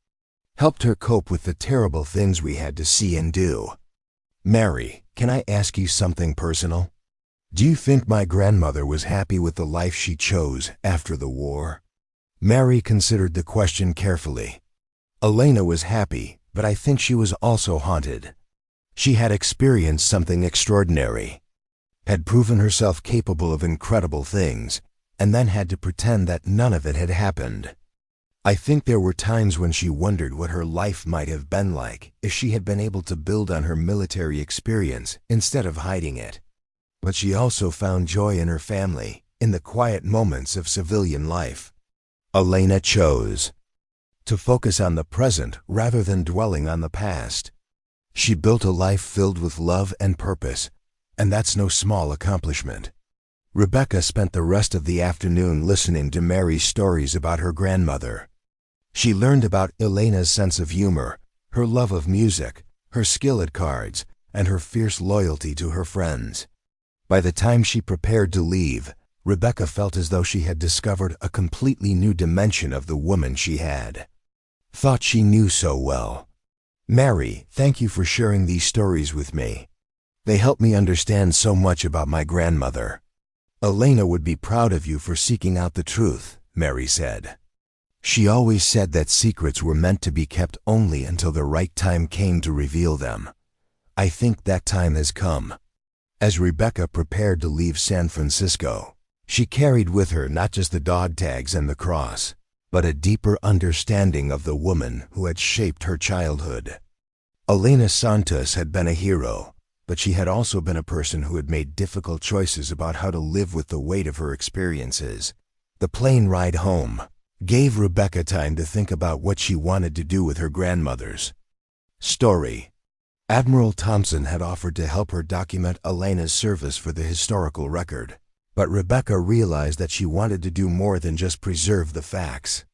helped her cope with the terrible things we had to see and do. Mary, can I ask you something personal? Do you think my grandmother was happy with the life she chose after the war? Mary considered the question carefully. Elena was happy, but I think she was also haunted. She had experienced something extraordinary, had proven herself capable of incredible things, and then had to pretend that none of it had happened. I think there were times when she wondered what her life might have been like if she had been able to build on her military experience instead of hiding it. But she also found joy in her family, in the quiet moments of civilian life. Elena chose to focus on the present rather than dwelling on the past. She built a life filled with love and purpose, and that's no small accomplishment. Rebecca spent the rest of the afternoon listening to Mary's stories about her grandmother. She learned about Elena's sense of humor, her love of music, her skill at cards, and her fierce loyalty to her friends. By the time she prepared to leave, Rebecca felt as though she had discovered a completely new dimension of the woman she had thought she knew so well. Mary, thank you for sharing these stories with me. They help me understand so much about my grandmother. Elena would be proud of you for seeking out the truth, Mary said. She always said that secrets were meant to be kept only until the right time came to reveal them. I think that time has come. As Rebecca prepared to leave San Francisco, she carried with her not just the dog tags and the cross, but a deeper understanding of the woman who had shaped her childhood. Elena Santos had been a hero, but she had also been a person who had made difficult choices about how to live with the weight of her experiences. The plane ride home gave Rebecca time to think about what she wanted to do with her grandmother's story. Admiral Thompson had offered to help her document Elena's service for the historical record, but Rebecca realized that she wanted to do more than just preserve the facts.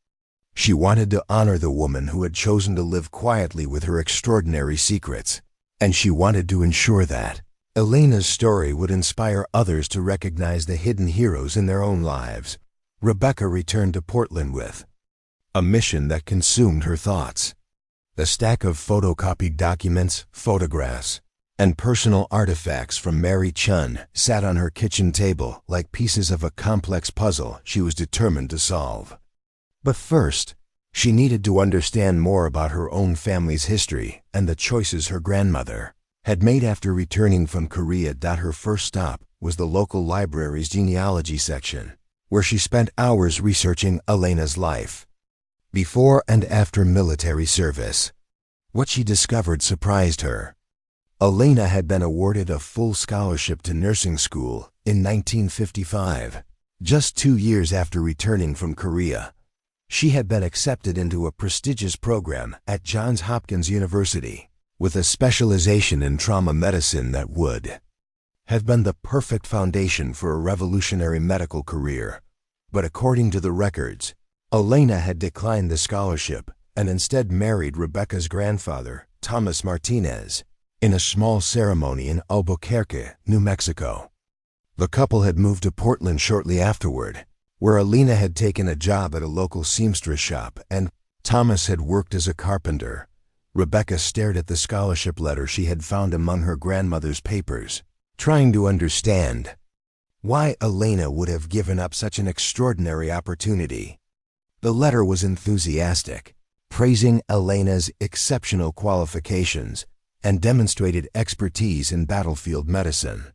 She wanted to honor the woman who had chosen to live quietly with her extraordinary secrets, and she wanted to ensure that Elena's story would inspire others to recognize the hidden heroes in their own lives. Rebecca returned to Portland with a mission that consumed her thoughts. The stack of photocopied documents, photographs, and personal artifacts from Mary Chun sat on her kitchen table like pieces of a complex puzzle she was determined to solve. But first, she needed to understand more about her own family's history and the choices her grandmother had made after returning from Korea. Her first stop was the local library's genealogy section, where she spent hours researching Elena's life before and after military service. What she discovered surprised her. Elena had been awarded a full scholarship to nursing school in 1955, just 2 years after returning from Korea. She had been accepted into a prestigious program at Johns Hopkins University, with a specialization in trauma medicine that would have been the perfect foundation for a revolutionary medical career. But according to the records, Elena had declined the scholarship and instead married Rebecca's grandfather, Thomas Martinez, in a small ceremony in Albuquerque, New Mexico. The couple had moved to Portland shortly afterward, where Elena had taken a job at a local seamstress shop and Thomas had worked as a carpenter. Rebecca stared at the scholarship letter she had found among her grandmother's papers, trying to understand why Elena would have given up such an extraordinary opportunity. The letter was enthusiastic, praising Elena's exceptional qualifications and demonstrated expertise in battlefield medicine.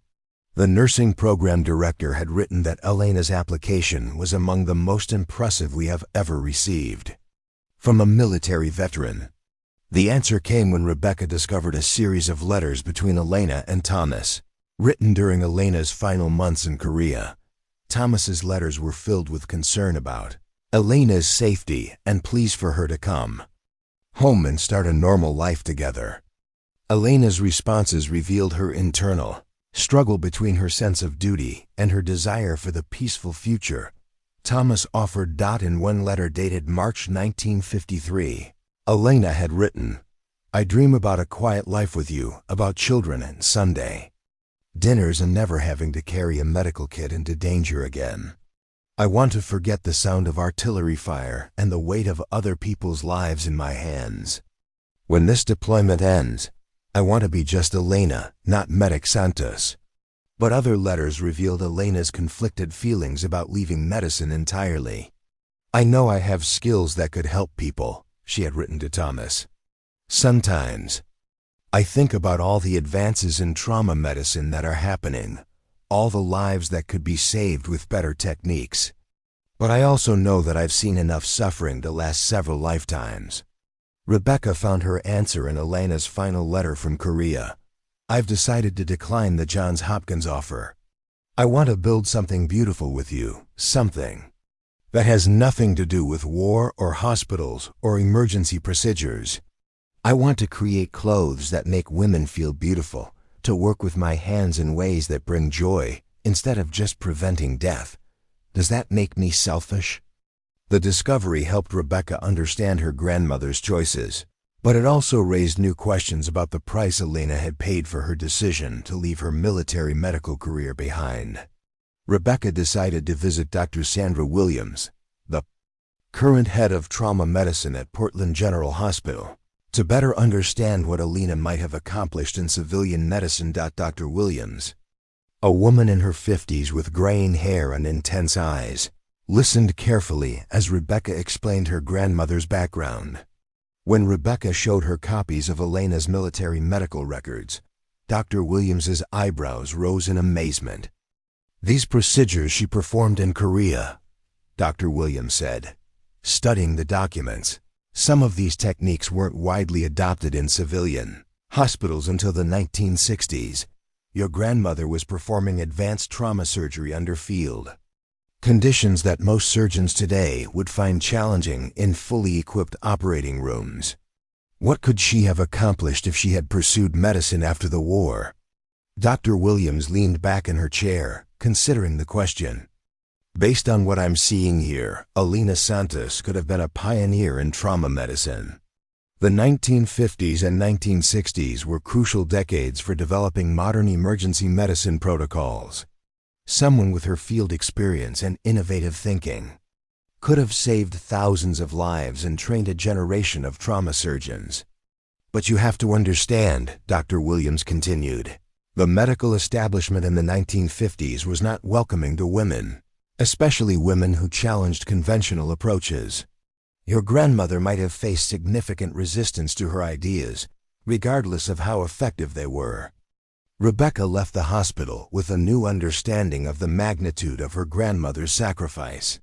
The nursing program director had written that Elena's application was among the most impressive we have ever received from a military veteran. The answer came when Rebecca discovered a series of letters between Elena and Thomas, written during Elena's final months in Korea. Thomas's letters were filled with concern about Elena's safety and pleas for her to come home and start a normal life together. Elena's responses revealed her internal struggle between her sense of duty and her desire for the peaceful future. Thomas offered. In one letter dated March 1953, Elena had written, "I dream about a quiet life with you, about children and Sunday dinners and never having to carry a medical kit into danger again. I want to forget the sound of artillery fire and the weight of other people's lives in my hands. When this deployment ends, I want to be just Elena, not Medic Santos." But other letters revealed Elena's conflicted feelings about leaving medicine entirely. "I know I have skills that could help people," she had written to Thomas. "Sometimes I think about all the advances in trauma medicine that are happening, all the lives that could be saved with better techniques. But I also know that I've seen enough suffering to last several lifetimes." Rebecca found her answer in Elena's final letter from Korea. "I've decided to decline the Johns Hopkins offer. I want to build something beautiful with you, something that has nothing to do with war or hospitals or emergency procedures. I want to create clothes that make women feel beautiful, to work with my hands in ways that bring joy instead of just preventing death. Does that make me selfish?" The discovery helped Rebecca understand her grandmother's choices, but it also raised new questions about the price Elena had paid for her decision to leave her military medical career behind. Rebecca decided to visit Dr. Sandra Williams, the current head of trauma medicine at Portland General Hospital, to better understand what Elena might have accomplished in civilian medicine. Dr. Williams, a woman in her 50s with graying hair and intense eyes, listened carefully as Rebecca explained her grandmother's background. When Rebecca showed her copies of Elena's military medical records, Dr. Williams's eyebrows rose in amazement. "These procedures she performed in Korea," Dr. Williams said. studying the documents. Some of these techniques weren't widely adopted in civilian hospitals until the 1960s. Your grandmother was performing advanced trauma surgery under field conditions that most surgeons today would find challenging in fully equipped operating rooms. What could she have accomplished if she had pursued medicine after the war? Dr. Williams leaned back in her chair, considering the question. Based on what I'm seeing here, Elena Santos could have been a pioneer in trauma medicine. The 1950s and 1960s were crucial decades for developing modern emergency medicine protocols. Someone with her field experience and innovative thinking could have saved thousands of lives and trained a generation of trauma surgeons. But you have to understand, Dr. Williams continued, the medical establishment in the 1950s was not welcoming to women, especially women who challenged conventional approaches. Your grandmother might have faced significant resistance to her ideas, regardless of how effective they were. Rebecca left the hospital with a new understanding of the magnitude of her grandmother's sacrifice.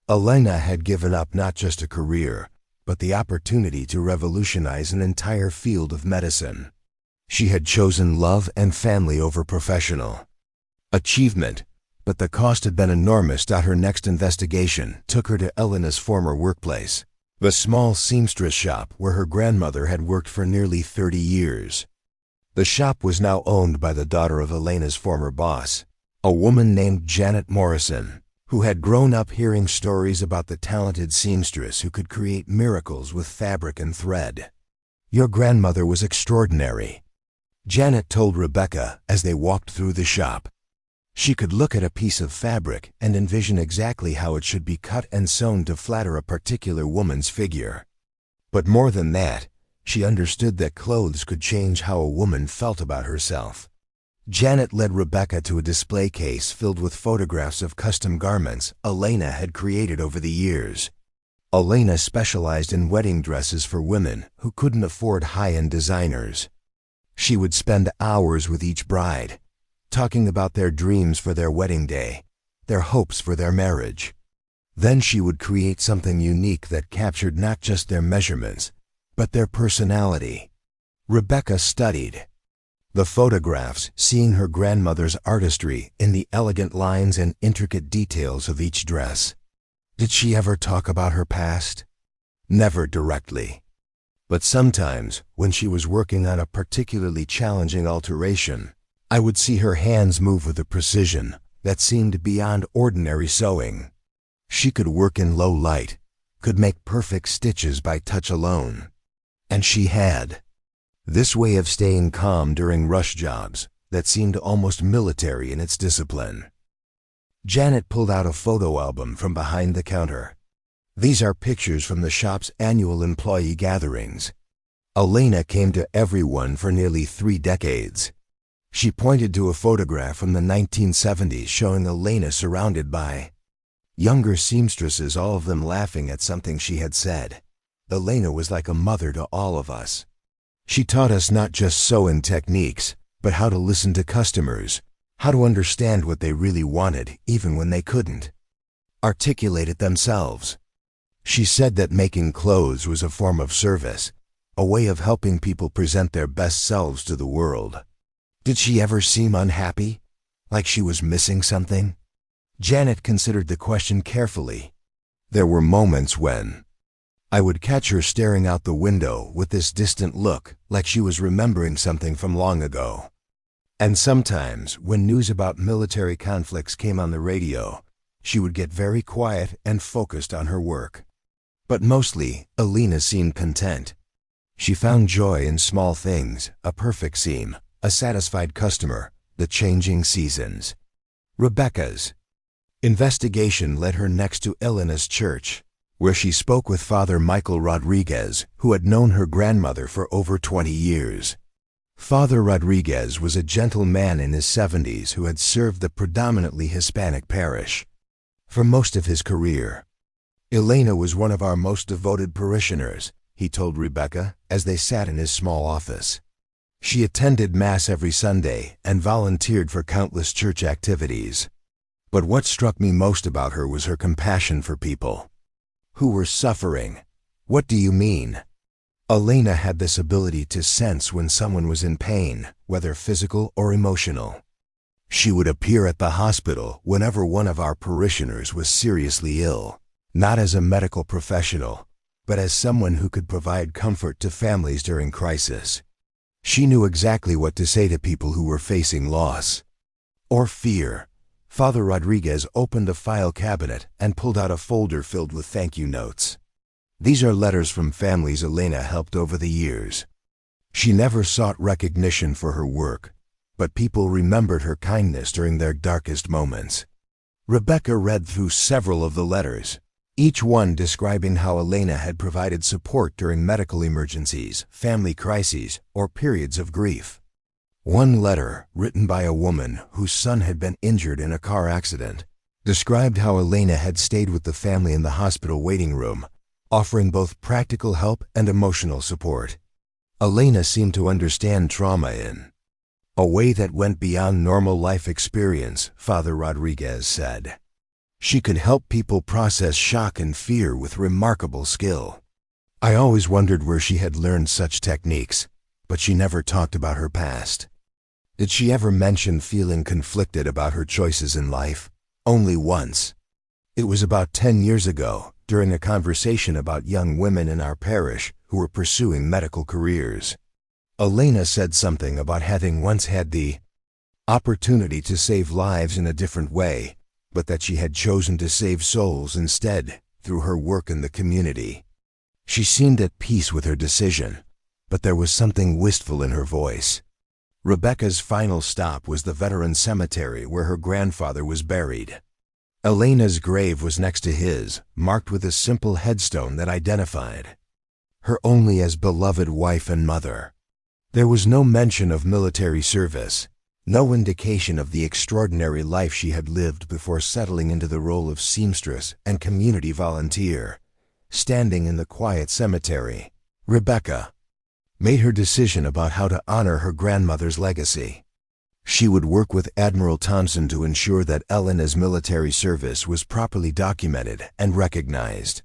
Elena had given up not just a career, but the opportunity to revolutionize an entire field of medicine. She had chosen love and family over professional achievement, but the cost had been enormous. Her next investigation took her to Elena's former workplace, the small seamstress shop where her grandmother had worked for nearly 30 years. The shop was now owned by the daughter of Elena's former boss, a woman named Janet Morrison, who had grown up hearing stories about the talented seamstress who could create miracles with fabric and thread. Your grandmother was extraordinary, Janet told Rebecca as they walked through the shop. She could look at a piece of fabric and envision exactly how it should be cut and sewn to flatter a particular woman's figure. But more than that, she understood that clothes could change how a woman felt about herself. Janet led Rebecca to a display case filled with photographs of custom garments Elena had created over the years. Elena specialized in wedding dresses for women who couldn't afford high-end designers. She would spend hours with each bride, talking about their dreams for their wedding day, their hopes for their marriage. Then she would create something unique that captured not just their measurements, but their personality. Rebecca studied the photographs, seeing her grandmother's artistry in the elegant lines and intricate details of each dress. Did she ever talk about her past? Never directly. But sometimes, when she was working on a particularly challenging alteration, I would see her hands move with a precision that seemed beyond ordinary sewing. She could work in low light, could make perfect stitches by touch alone. And she had this way of staying calm during rush jobs that seemed almost military in its discipline. Janet pulled out a photo album from behind the counter. These are pictures from the shop's annual employee gatherings. Elena came to everyone for nearly 3 decades. She pointed to a photograph from the 1970s showing Elena surrounded by younger seamstresses, all of them laughing at something she had said. Elena was like a mother to all of us. She taught us not just sewing techniques, but how to listen to customers, how to understand what they really wanted even when they couldn't articulate it themselves. She said that making clothes was a form of service, a way of helping people present their best selves to the world. Did she ever seem unhappy? Like she was missing something? Janet considered the question carefully. There were moments when I would catch her staring out the window with this distant look, like she was remembering something from long ago. And sometimes, when news about military conflicts came on the radio, she would get very quiet and focused on her work. But mostly, Elena seemed content. She found joy in small things, a perfect seam, a satisfied customer, the changing seasons. Rebecca's investigation led her next to Elena's church, where she spoke with Father Michael Rodriguez, who had known her grandmother for over 20 years. Father Rodriguez was a gentle man in his 70s who had served the predominantly Hispanic parish for most of his career. Elena was one of our most devoted parishioners, he told Rebecca as they sat in his small office. She attended Mass every Sunday and volunteered for countless church activities. But what struck me most about her was her compassion for people who were suffering. What do you mean? Elena had this ability to sense when someone was in pain, whether physical or emotional. She would appear at the hospital whenever one of our parishioners was seriously ill, not as a medical professional, but as someone who could provide comfort to families during crisis. She knew exactly what to say to people who were facing loss or fear. Father Rodriguez opened a file cabinet and pulled out a folder filled with thank you notes. These are letters from families Elena helped over the years. She never sought recognition for her work, but people remembered her kindness during their darkest moments. Rebecca read through several of the letters, each one describing how Elena had provided support during medical emergencies, family crises, or periods of grief. One letter, written by a woman whose son had been injured in a car accident, described how Elena had stayed with the family in the hospital waiting room, offering both practical help and emotional support. Elena seemed to understand trauma in a way that went beyond normal life experience, Father Rodriguez said. She could help people process shock and fear with remarkable skill. I always wondered where she had learned such techniques, but she never talked about her past. Did she ever mention feeling conflicted about her choices in life? Only once. It was about 10 years ago, during a conversation about young women in our parish who were pursuing medical careers. Elena said something about having once had the opportunity to save lives in a different way, but that she had chosen to save souls instead through her work in the community. She seemed at peace with her decision, but there was something wistful in her voice. Rebecca's final stop was the veteran cemetery where her grandfather was buried. Elena's grave was next to his, marked with a simple headstone that identified her only as beloved wife and mother. There was no mention of military service, no indication of the extraordinary life she had lived before settling into the role of seamstress and community volunteer. Standing in the quiet cemetery, Rebecca made her decision about how to honor her grandmother's legacy. She would work with Admiral Thompson to ensure that Elena's military service was properly documented and recognized.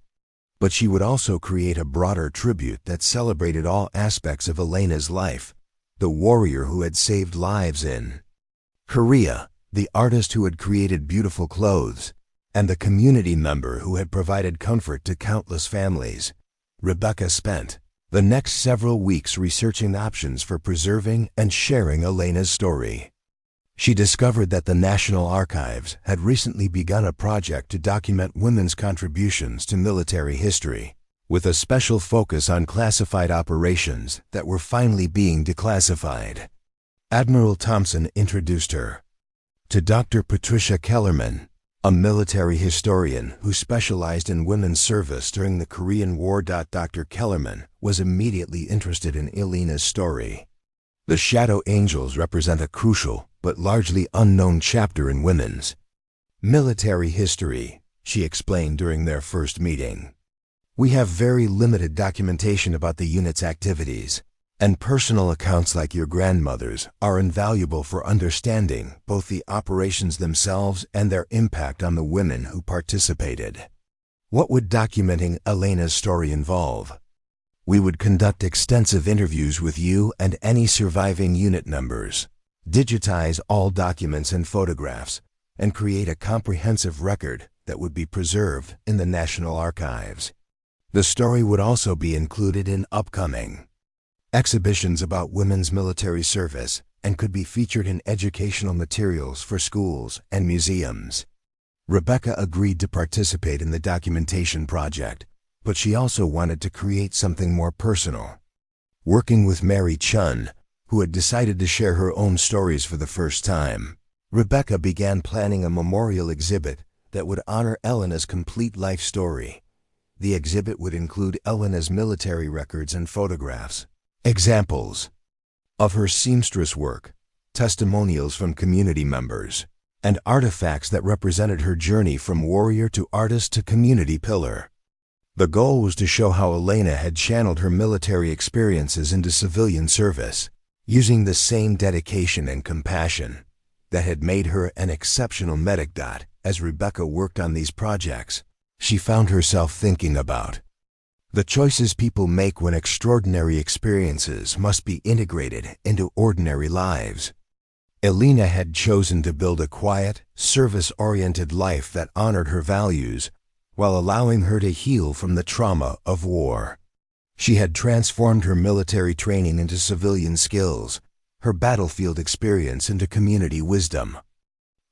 But she would also create a broader tribute that celebrated all aspects of Elena's life: the warrior who had saved lives in Korea, the artist who had created beautiful clothes, and the community member who had provided comfort to countless families. Rebecca spent the next several weeks researching options for preserving and sharing Elena's story. She discovered that the National Archives had recently begun a project to document women's contributions to military history, with a special focus on classified operations that were finally being declassified. Admiral Thompson introduced her to Dr. Patricia Kellerman, a military historian who specialized in women's service during the Korean War. Dr. Kellerman was immediately interested in Elena's story. The Shadow Angels represent a crucial but largely unknown chapter in women's military history, she explained during their first meeting. We have very limited documentation about the unit's activities, and personal accounts like your grandmother's are invaluable for understanding both the operations themselves and their impact on the women who participated. What would documenting Elena's story involve? We would conduct extensive interviews with you and any surviving unit members, digitize all documents and photographs, and create a comprehensive record that would be preserved in the National Archives. The story would also be included in upcoming exhibitions about women's military service and could be featured in educational materials for schools and museums. Rebecca agreed to participate in the documentation project, but she also wanted to create something more personal. Working with Mary Chun, who had decided to share her own stories for the first time, Rebecca began planning a memorial exhibit that would honor Elena's complete life story. The exhibit would include Elena's military records and photographs, examples of her seamstress work, testimonials from community members, and artifacts that represented her journey from warrior to artist to community pillar. The goal was to show how Elena had channeled her military experiences into civilian service, using the same dedication and compassion that had made her an exceptional medic. As Rebecca worked on these projects, she found herself thinking about. The choices people make when extraordinary experiences must be integrated into ordinary lives. Elena had chosen to build a quiet, service-oriented life that honored her values, while allowing her to heal from the trauma of war. She had transformed her military training into civilian skills, her battlefield experience into community wisdom.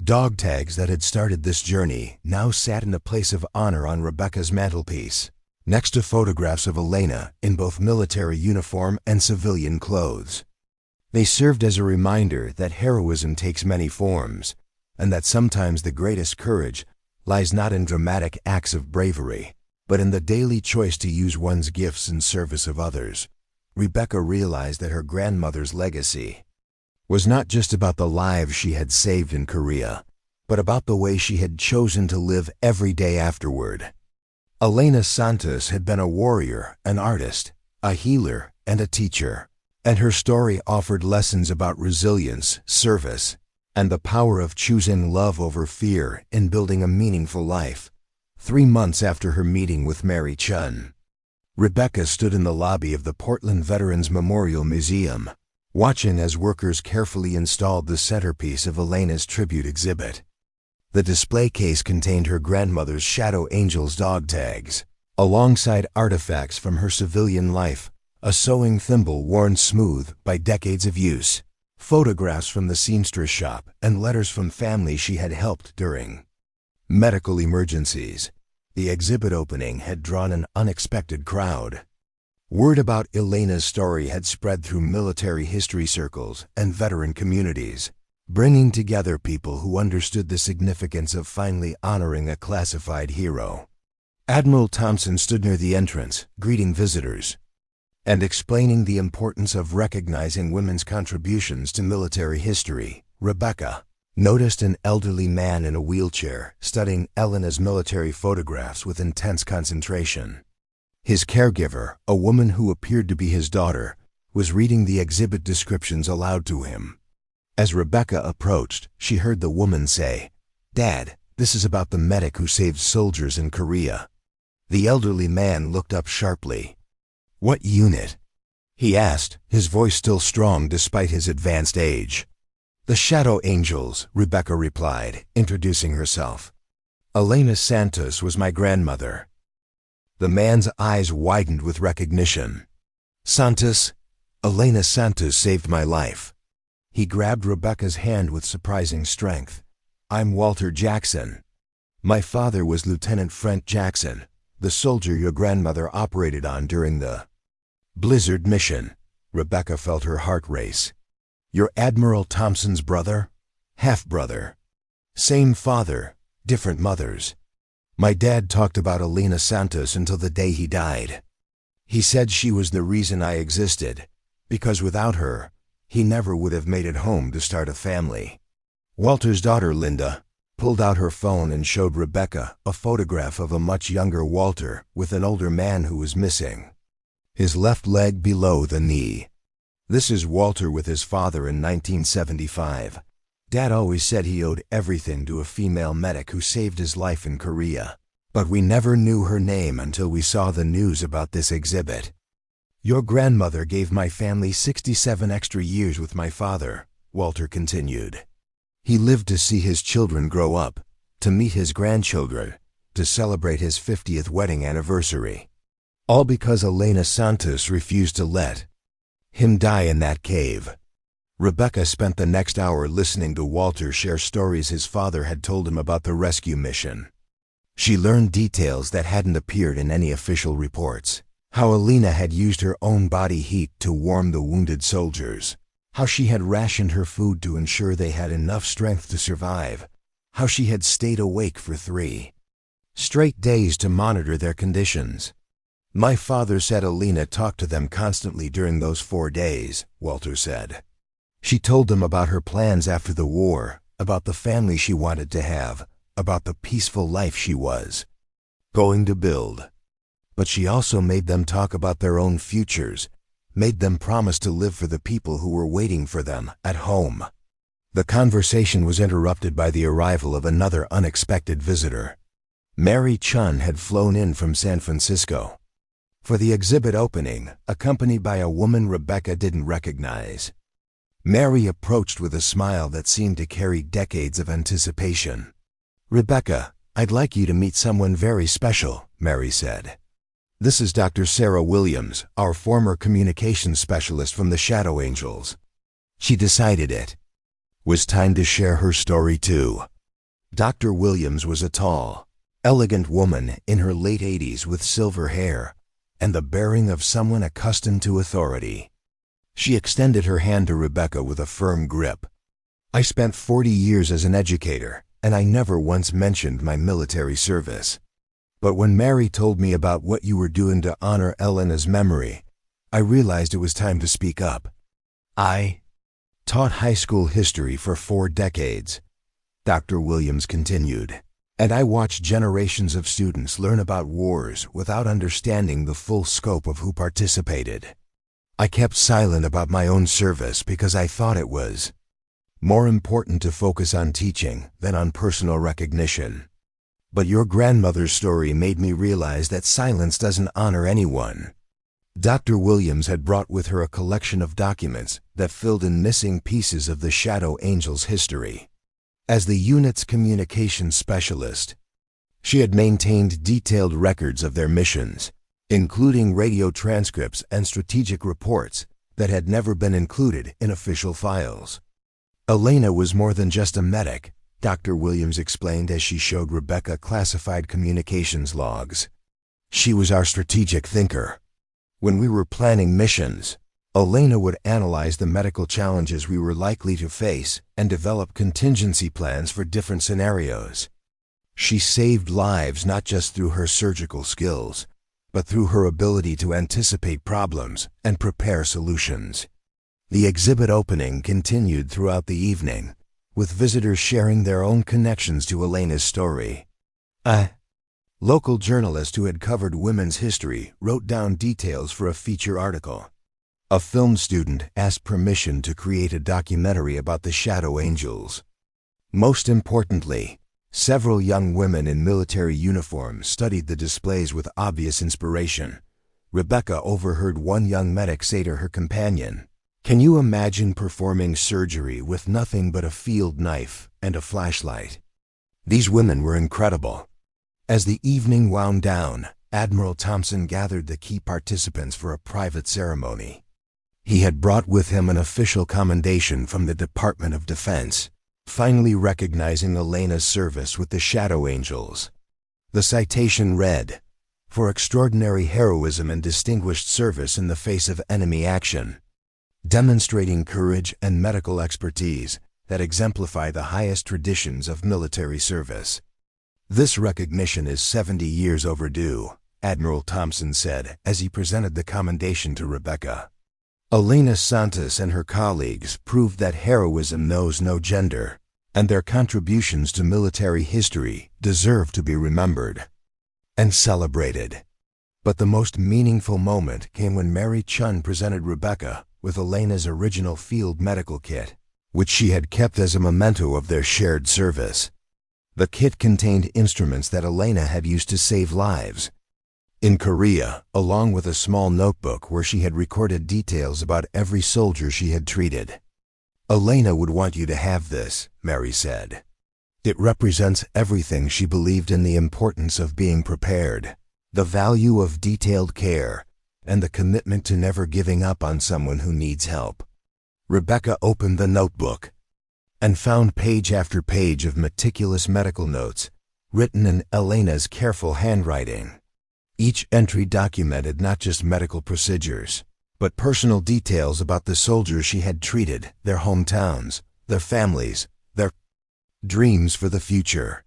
Dog tags that had started this journey now sat in a place of honor on Rebecca's mantelpiece, next to photographs of Elena in both military uniform and civilian clothes. They served as a reminder that heroism takes many forms, and that sometimes the greatest courage lies not in dramatic acts of bravery, but in the daily choice to use one's gifts in service of others. Rebecca realized that her grandmother's legacy was not just about the lives she had saved in Korea, but about the way she had chosen to live every day afterward. Elena Santos had been a warrior, an artist, a healer, and a teacher, and her story offered lessons about resilience, service, and the power of choosing love over fear in building a meaningful life. 3 months after her meeting with Mary Chun, Rebecca stood in the lobby of the Portland Veterans Memorial Museum, watching as workers carefully installed the centerpiece of Elena's tribute exhibit. The display case contained her grandmother's Shadow Angels dog tags, alongside artifacts from her civilian life, a sewing thimble worn smooth by decades of use, photographs from the seamstress shop, and letters from family she had helped during medical emergencies. The exhibit opening had drawn an unexpected crowd. Word about Elena's story had spread through military history circles and veteran communities, bringing together people who understood the significance of finally honoring a classified hero. Admiral Thompson stood near the entrance, greeting visitors and explaining the importance of recognizing women's contributions to military history. Rebecca noticed an elderly man in a wheelchair studying Elena's military photographs with intense concentration. His caregiver, a woman who appeared to be his daughter, was reading the exhibit descriptions aloud to him. As Rebecca approached, she heard the woman say, "Dad, this is about the medic who saved soldiers in Korea." The elderly man looked up sharply. "What unit?" he asked, his voice still strong despite his advanced age. "The Shadow Angels," Rebecca replied, introducing herself. "Elena Santos was my grandmother." The man's eyes widened with recognition. "Santos? Elena Santos saved my life." He grabbed Rebecca's hand with surprising strength. "I'm Walter Jackson. My father was Lieutenant Frank Jackson, the soldier your grandmother operated on during the Blizzard mission." Rebecca felt her heart race. "You're Admiral Thompson's brother?" "Half-brother. Same father, different mothers. My dad talked about Elena Santos until the day he died. He said she was the reason I existed, because without her, he never would have made it home to start a family." Walter's daughter, Linda, pulled out her phone and showed Rebecca a photograph of a much younger Walter with an older man who was missing his left leg below the knee. "This is Walter with his father in 1975. Dad always said he owed everything to a female medic who saved his life in Korea, but we never knew her name until we saw the news about this exhibit. Your grandmother gave my family 67 extra years with my father," Walter continued. "He lived to see his children grow up, to meet his grandchildren, to celebrate his 50th wedding anniversary. All because Elena Santos refused to let him die in that cave." Rebecca spent the next hour listening to Walter share stories his father had told him about the rescue mission. She learned details that hadn't appeared in any official reports. How Elena had used her own body heat to warm the wounded soldiers. How she had rationed her food to ensure they had enough strength to survive. How she had stayed awake for 3 straight days to monitor their conditions. "My father said Elena talked to them constantly during those 4 days," Walter said. "She told them about her plans after the war, about the family she wanted to have, about the peaceful life she was going to build. But she also made them talk about their own futures, made them promise to live for the people who were waiting for them at home." The conversation was interrupted by the arrival of another unexpected visitor. Mary Chun had flown in from San Francisco for the exhibit opening, accompanied by a woman Rebecca didn't recognize. Mary approached with a smile that seemed to carry decades of anticipation. "Rebecca, I'd like you to meet someone very special," Mary said. "This is Dr. Sarah Williams, our former communications specialist from the Shadow Angels." She decided it was time to share her story too. Dr. Williams was a tall, elegant woman in her late 80s with silver hair and the bearing of someone accustomed to authority. She extended her hand to Rebecca with a firm grip. "I spent 40 years as an educator, and I never once mentioned my military service. But when Mary told me about what you were doing to honor Elena's memory, I realized it was time to speak up. I taught high school history for 4 decades, Dr. Williams continued, and I watched generations of students learn about wars without understanding the full scope of who participated. I kept silent about my own service because I thought it was more important to focus on teaching than on personal recognition. But your grandmother's story made me realize that silence doesn't honor anyone." Dr. Williams had brought with her a collection of documents that filled in missing pieces of the Shadow Angels' history. As the unit's communications specialist, she had maintained detailed records of their missions, including radio transcripts and strategic reports that had never been included in official files. "Elena was more than just a medic," Dr. Williams explained as she showed Rebecca classified communications logs. "She was our strategic thinker. When we were planning missions, Elena would analyze the medical challenges we were likely to face and develop contingency plans for different scenarios. She saved lives not just through her surgical skills, but through her ability to anticipate problems and prepare solutions." The exhibit opening continued throughout the evening, with visitors sharing their own connections to Elena's story. A local journalist who had covered women's history wrote down details for a feature article. A film student asked permission to create a documentary about the Shadow Angels. Most importantly, several young women in military uniforms studied the displays with obvious inspiration. Rebecca overheard one young medic say to her companion, "Can you imagine performing surgery with nothing but a field knife and a flashlight?" These women were incredible. As the evening wound down, Admiral Thompson gathered the key participants for a private ceremony. He had brought with him an official commendation from the Department of Defense, finally recognizing Elena's service with the Shadow Angels. The citation read, "For extraordinary heroism and distinguished service in the face of enemy action, demonstrating courage and medical expertise that exemplify the highest traditions of military service." "This recognition is 70 years overdue," Admiral Thompson said as he presented the commendation to Rebecca. "Elena Santos and her colleagues proved that heroism knows no gender, and their contributions to military history deserve to be remembered and celebrated." But the most meaningful moment came when Mary Chun presented Rebecca with Elena's original field medical kit, which she had kept as a memento of their shared service. The kit contained instruments that Elena had used to save lives in Korea, along with a small notebook where she had recorded details about every soldier she had treated. "Elena would want you to have this," Mary said. "It represents everything she believed in: the importance of being prepared, the value of detailed care, and the commitment to never giving up on someone who needs help." Rebecca opened the notebook and found page after page of meticulous medical notes, written in Elena's careful handwriting. Each entry documented not just medical procedures, but personal details about the soldiers she had treated, their hometowns, their families, their dreams for the future.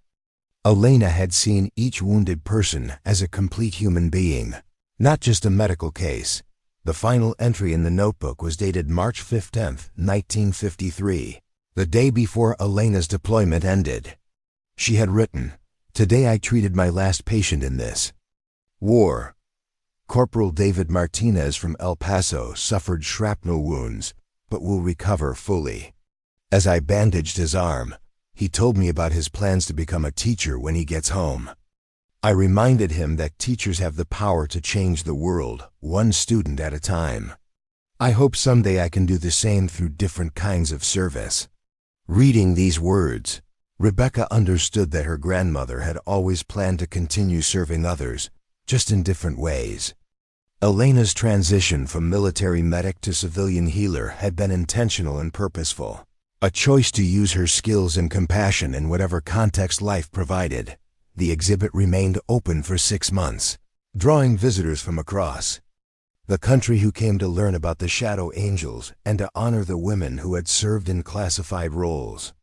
Elena had seen each wounded person as a complete human being, not just a medical case. The final entry in the notebook was dated March 15, 1953, the day before Elena's deployment ended. She had written, "Today I treated my last patient in this war. Corporal David Martinez from El Paso suffered shrapnel wounds, but will recover fully. As I bandaged his arm, he told me about his plans to become a teacher when he gets home. I reminded him that teachers have the power to change the world, one student at a time. I hope someday I can do the same through different kinds of service. Reading these words, Rebecca understood that her grandmother had always planned to continue serving others, just in different ways. Elena's transition from military medic to civilian healer had been intentional and purposeful, a choice to use her skills and compassion in whatever context life provided. The exhibit remained open for 6 months, drawing visitors from across the country who came to learn about the shadow angels and to honor the women who had served in classified roles.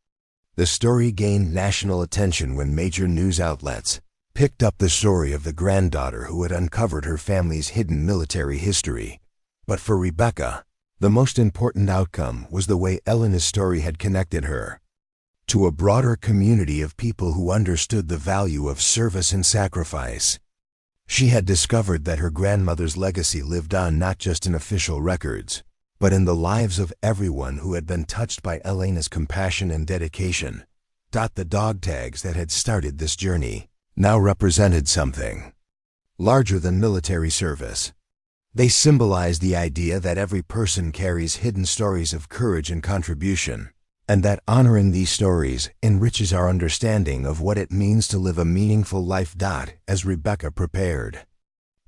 The story gained national attention when major news outlets picked up the story of the granddaughter who had uncovered her family's hidden military history. But for Rebecca, the most important outcome was the way Elena's story had connected her to a broader community of people who understood the value of service and sacrifice. She had discovered that her grandmother's legacy lived on not just in official records, but in the lives of everyone who had been touched by Elena's compassion and dedication. The dog tags that had started this journey now represented something larger than military service. They symbolized the idea that every person carries hidden stories of courage and contribution, and that honoring these stories enriches our understanding of what it means to live a meaningful life. As Rebecca prepared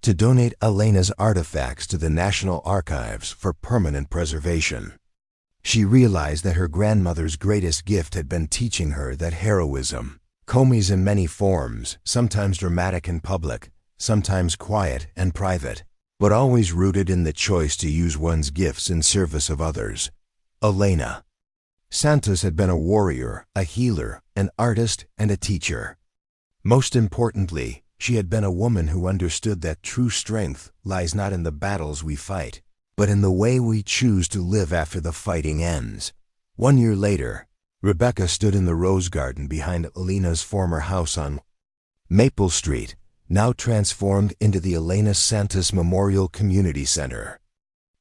to donate Elena's artifacts to the National Archives for permanent preservation, she realized that her grandmother's greatest gift had been teaching her that heroism comes in many forms, sometimes dramatic and public, sometimes quiet and private, but always rooted in the choice to use one's gifts in service of others. Elena Santos had been a warrior, a healer, an artist, and a teacher. Most importantly, she had been a woman who understood that true strength lies not in the battles we fight, but in the way we choose to live after the fighting ends. 1 year later, Rebecca stood in the rose garden behind Elena's former house on Maple Street, now transformed into the Elena Santos Memorial Community Center.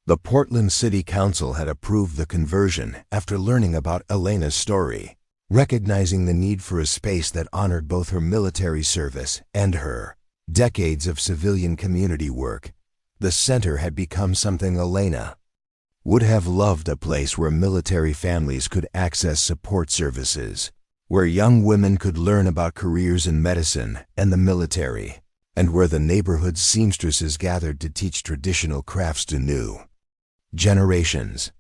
The Portland City Council had approved the conversion after learning about Elena's story, recognizing the need for a space that honored both her military service and her decades of civilian community work. The center had become something Elena would have loved, a place where military families could access support services, where young women could learn about careers in medicine and the military, and where the neighborhood seamstresses gathered to teach traditional crafts to new generations.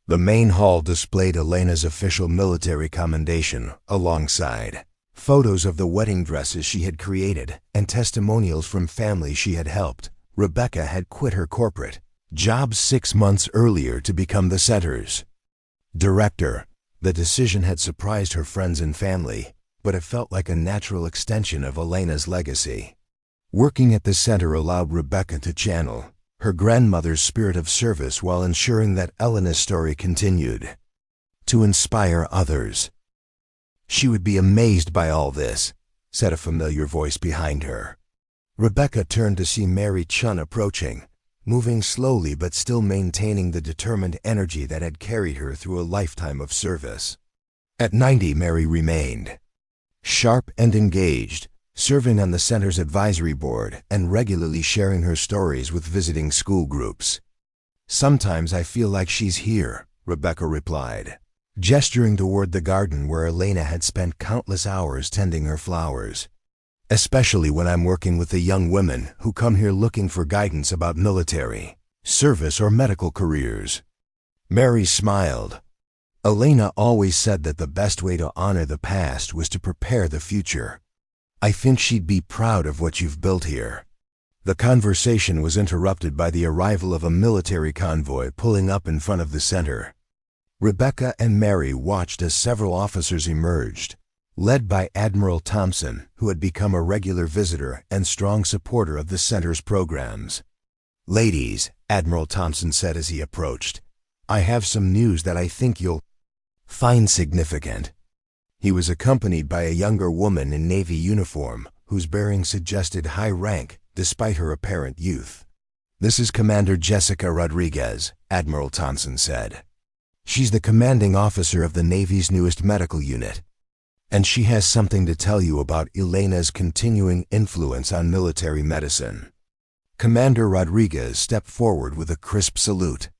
The main hall displayed Elena's official military commendation alongside photos of the wedding dresses she had created and testimonials from families she had helped. Rebecca had quit her corporate job 6 months earlier to become the center's director. The decision had surprised her friends and family, but it felt like a natural extension of Elena's legacy. Working at the center allowed Rebecca to channel her grandmother's spirit of service while ensuring that Elena's story continued to inspire others. "She would be amazed by all this," said a familiar voice behind her. Rebecca turned to see Mary Chun approaching, moving slowly but still maintaining the determined energy that had carried her through a lifetime of service. At 90, Mary remained sharp and engaged, serving on the center's advisory board and regularly sharing her stories with visiting school groups. "Sometimes I feel like she's here," Rebecca replied, gesturing toward the garden where Elena had spent countless hours tending her flowers. "Especially when I'm working with the young women who come here looking for guidance about military service or medical careers." Mary smiled. "Elena always said that the best way to honor the past was to prepare the future. I think she'd be proud of what you've built here." The conversation was interrupted by the arrival of a military convoy pulling up in front of the center. Rebecca and Mary watched as several officers emerged, led by Admiral Thompson, who had become a regular visitor and strong supporter of the center's programs. "Ladies," Admiral Thompson said as he approached, "I have some news that I think you'll find significant." He was accompanied by a younger woman in Navy uniform, whose bearing suggested high rank despite her apparent youth. "This is Commander Jessica Rodriguez," Admiral Thompson said. "She's the commanding officer of the Navy's newest medical unit." and she has something to tell you about Elena's continuing influence on military medicine. Commander Rodriguez stepped forward with a crisp salute.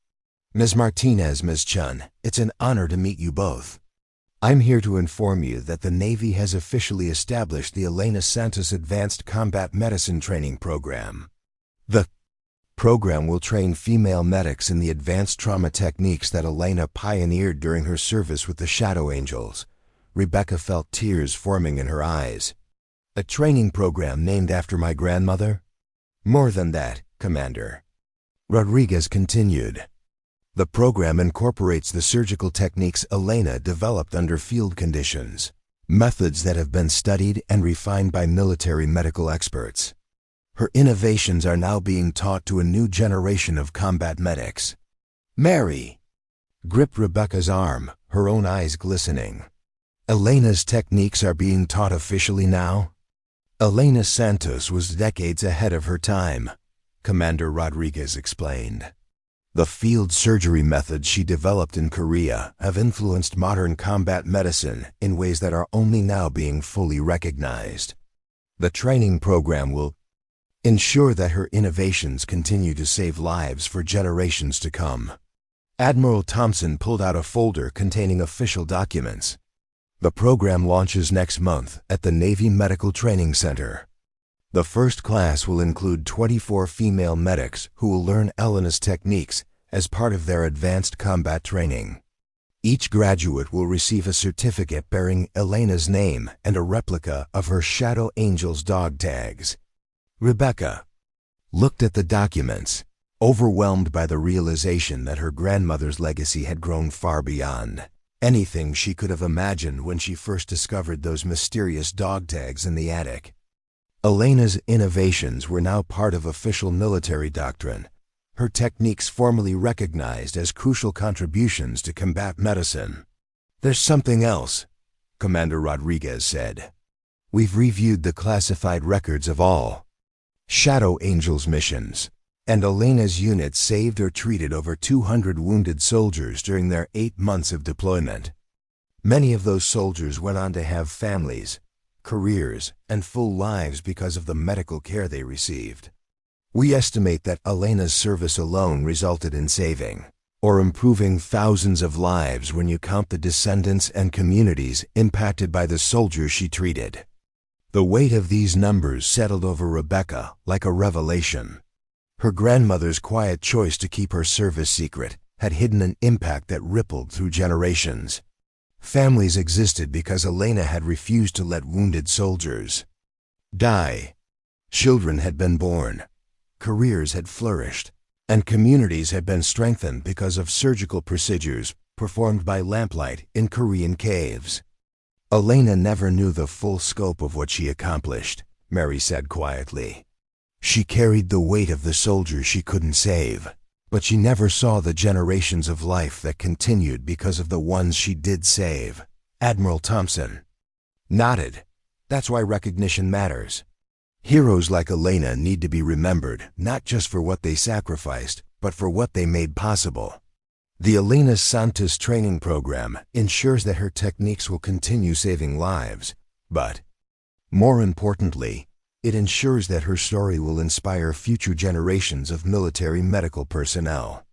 Ms. Martinez, Ms. Chun, it's an honor to meet you both. I'm here to inform you that the Navy has officially established the Elena Santos Advanced Combat Medicine Training Program. The program will train female medics in the advanced trauma techniques that Elena pioneered during her service with the Shadow Angels. Rebecca felt tears forming in her eyes. A training program named after my grandmother? More than that, Commander. Rodriguez continued. The program incorporates the surgical techniques Elena developed under field conditions, methods that have been studied and refined by military medical experts. Her innovations are now being taught to a new generation of combat medics. Mary gripped Rebecca's arm, her own eyes glistening. Elena's techniques are being taught officially now? Elena Santos was decades ahead of her time, Commander Rodriguez explained. The field surgery methods she developed in Korea have influenced modern combat medicine in ways that are only now being fully recognized. The training program will ensure that her innovations continue to save lives for generations to come. Admiral Thompson pulled out a folder containing official documents. The program launches next month at the Navy Medical Training Center. The first class will include 24 female medics who will learn Elena's techniques as part of their advanced combat training. Each graduate will receive a certificate bearing Elena's name and a replica of her Shadow Angels dog tags. Rebecca looked at the documents, overwhelmed by the realization that her grandmother's legacy had grown far beyond anything she could have imagined when she first discovered those mysterious dog tags in the attic. Elena's innovations were now part of official military doctrine, her techniques formally recognized as crucial contributions to combat medicine. There's something else, Commander Rodriguez said. We've reviewed the classified records of all Shadow Angels missions, and Elena's unit saved or treated over 200 wounded soldiers during their 8 months of deployment. Many of those soldiers went on to have families, careers, and full lives because of the medical care they received. We estimate that Elena's service alone resulted in saving or improving thousands of lives when you count the descendants and communities impacted by the soldiers she treated. The weight of these numbers settled over Rebecca like a revelation. Her grandmother's quiet choice to keep her service secret had hidden an impact that rippled through generations. Families existed because Elena had refused to let wounded soldiers die. Children had been born, careers had flourished, and communities had been strengthened because of surgical procedures performed by lamplight in Korean caves. Elena never knew the full scope of what she accomplished, Mary said quietly. She carried the weight of the soldiers she couldn't save, but she never saw the generations of life that continued because of the ones she did save. Admiral Thompson nodded. That's why recognition matters. Heroes like Elena need to be remembered not just for what they sacrificed, but for what they made possible. The Elena Santos training program ensures that her techniques will continue saving lives, but, more importantly, it ensures that her story will inspire future generations of military medical personnel.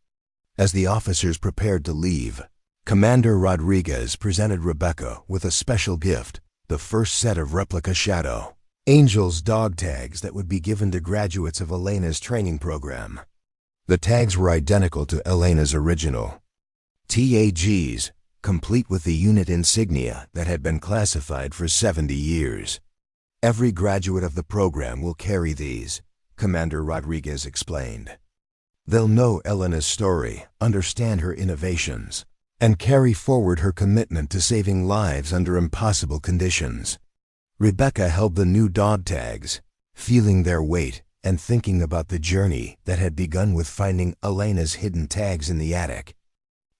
As the officers prepared to leave, Commander Rodriguez presented Rebecca with a special gift, the first set of replica Shadow Angels dog tags that would be given to graduates of Elena's training program. The tags were identical to Elena's original TAGs, complete with the unit insignia that had been classified for 70 years. Every graduate of the program will carry these, Commander Rodriguez explained. They'll know Elena's story, understand her innovations, and carry forward her commitment to saving lives under impossible conditions. Rebecca held the new dog tags, feeling their weight and thinking about the journey that had begun with finding Elena's hidden tags in the attic.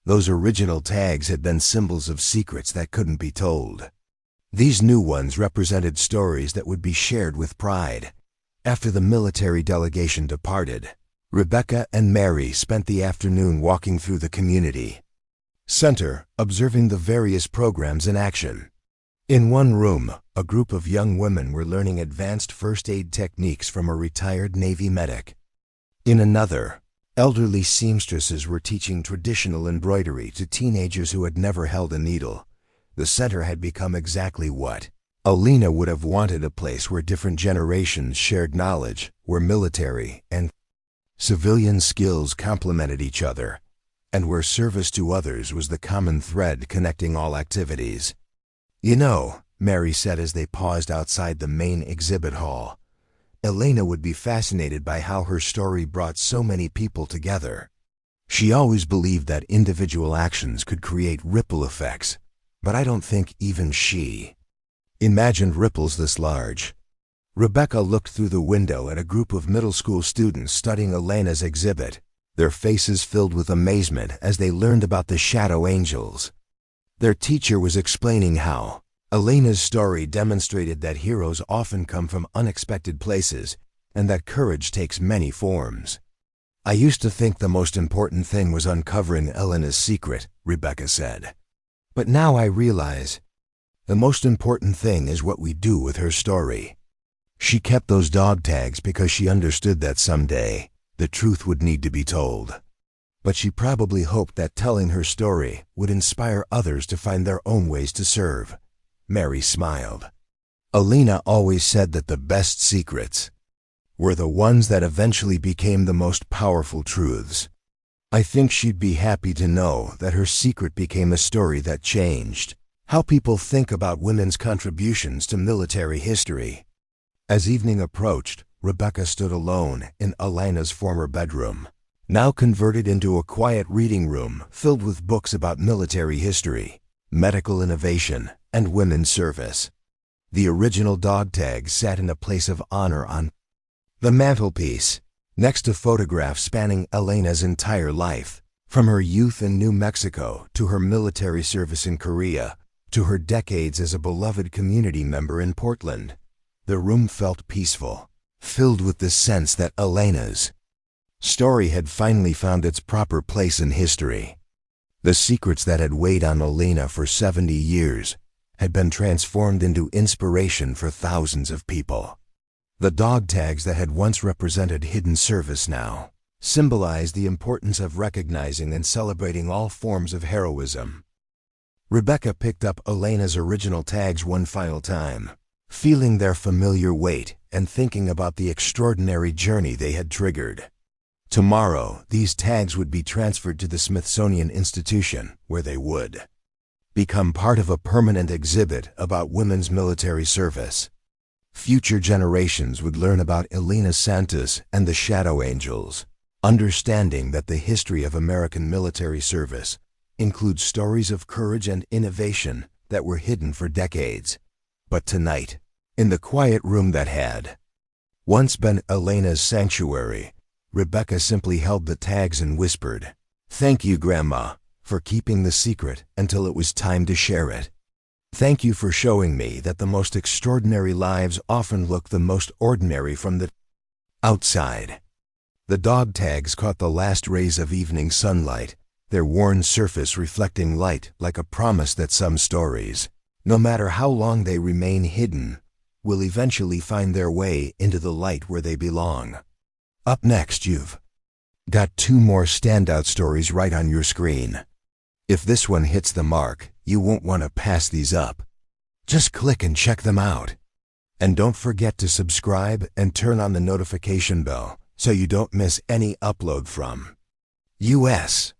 Those original tags had been symbols of secrets that couldn't be told. These new ones represented stories that would be shared with pride. After the military delegation departed, Rebecca and Mary spent the afternoon walking through the community center, observing the various programs in action. In one room, a group of young women were learning advanced first aid techniques from a retired Navy medic. In another, elderly seamstresses were teaching traditional embroidery to teenagers who had never held a needle. The center had become exactly what Alina would have wanted: a place where different generations shared knowledge, where military and civilian skills complemented each other, and where service to others was the common thread connecting all activities. "You know," Mary said as they paused outside the main exhibit hall, "Elena would be fascinated by how her story brought so many people together. She always believed that individual actions could create ripple effects, but I don't think even she imagined ripples this large." Rebecca looked through the window at a group of middle school students studying Elena's exhibit, their faces filled with amazement as they learned about the shadow angels. Their teacher was explaining how Elena's story demonstrated that heroes often come from unexpected places and that courage takes many forms. "I used to think the most important thing was uncovering Elena's secret," Rebecca said. "But now I realize the most important thing is what we do with her story." She kept those dog tags because she understood that someday the truth would need to be told. But she probably hoped that telling her story would inspire others to find their own ways to serve. Mary smiled. "Elena always said that the best secrets were the ones that eventually became the most powerful truths. I think she'd be happy to know that her secret became a story that changed how people think about women's contributions to military history." As evening approached, Rebecca stood alone in Elena's former bedroom, now converted into a quiet reading room filled with books about military history, medical innovation, and women's service. The original dog tag sat in a place of honor on the mantelpiece, next to photographs spanning Elena's entire life, from her youth in New Mexico to her military service in Korea, to her decades as a beloved community member in Portland. The room felt peaceful, filled with the sense that Elena's story had finally found its proper place in history. The secrets that had weighed on Elena for 70 years had been transformed into inspiration for thousands of people. The dog tags that had once represented hidden service now symbolized the importance of recognizing and celebrating all forms of heroism. Rebecca picked up Elena's original tags one final time, feeling their familiar weight and thinking about the extraordinary journey they had triggered. Tomorrow, these tags would be transferred to the Smithsonian Institution, where they would become part of a permanent exhibit about women's military service. Future generations would learn about Elena Santos and the Shadow Angels, understanding that the history of American military service includes stories of courage and innovation that were hidden for decades. But tonight, in the quiet room that had once been Elena's sanctuary, Rebecca simply held the tags and whispered, "Thank you, Grandma, for keeping the secret until it was time to share it. Thank you for showing me that the most extraordinary lives often look the most ordinary from the outside." The dog tags caught the last rays of evening sunlight, their worn surface reflecting light like a promise that some stories, no matter how long they remain hidden, will eventually find their way into the light where they belong. Up next, you've got 2 more standout stories right on your screen. If this one hits the mark, you won't want to pass these up. Just click and check them out. And don't forget to subscribe and turn on the notification bell so you don't miss any upload from U.S.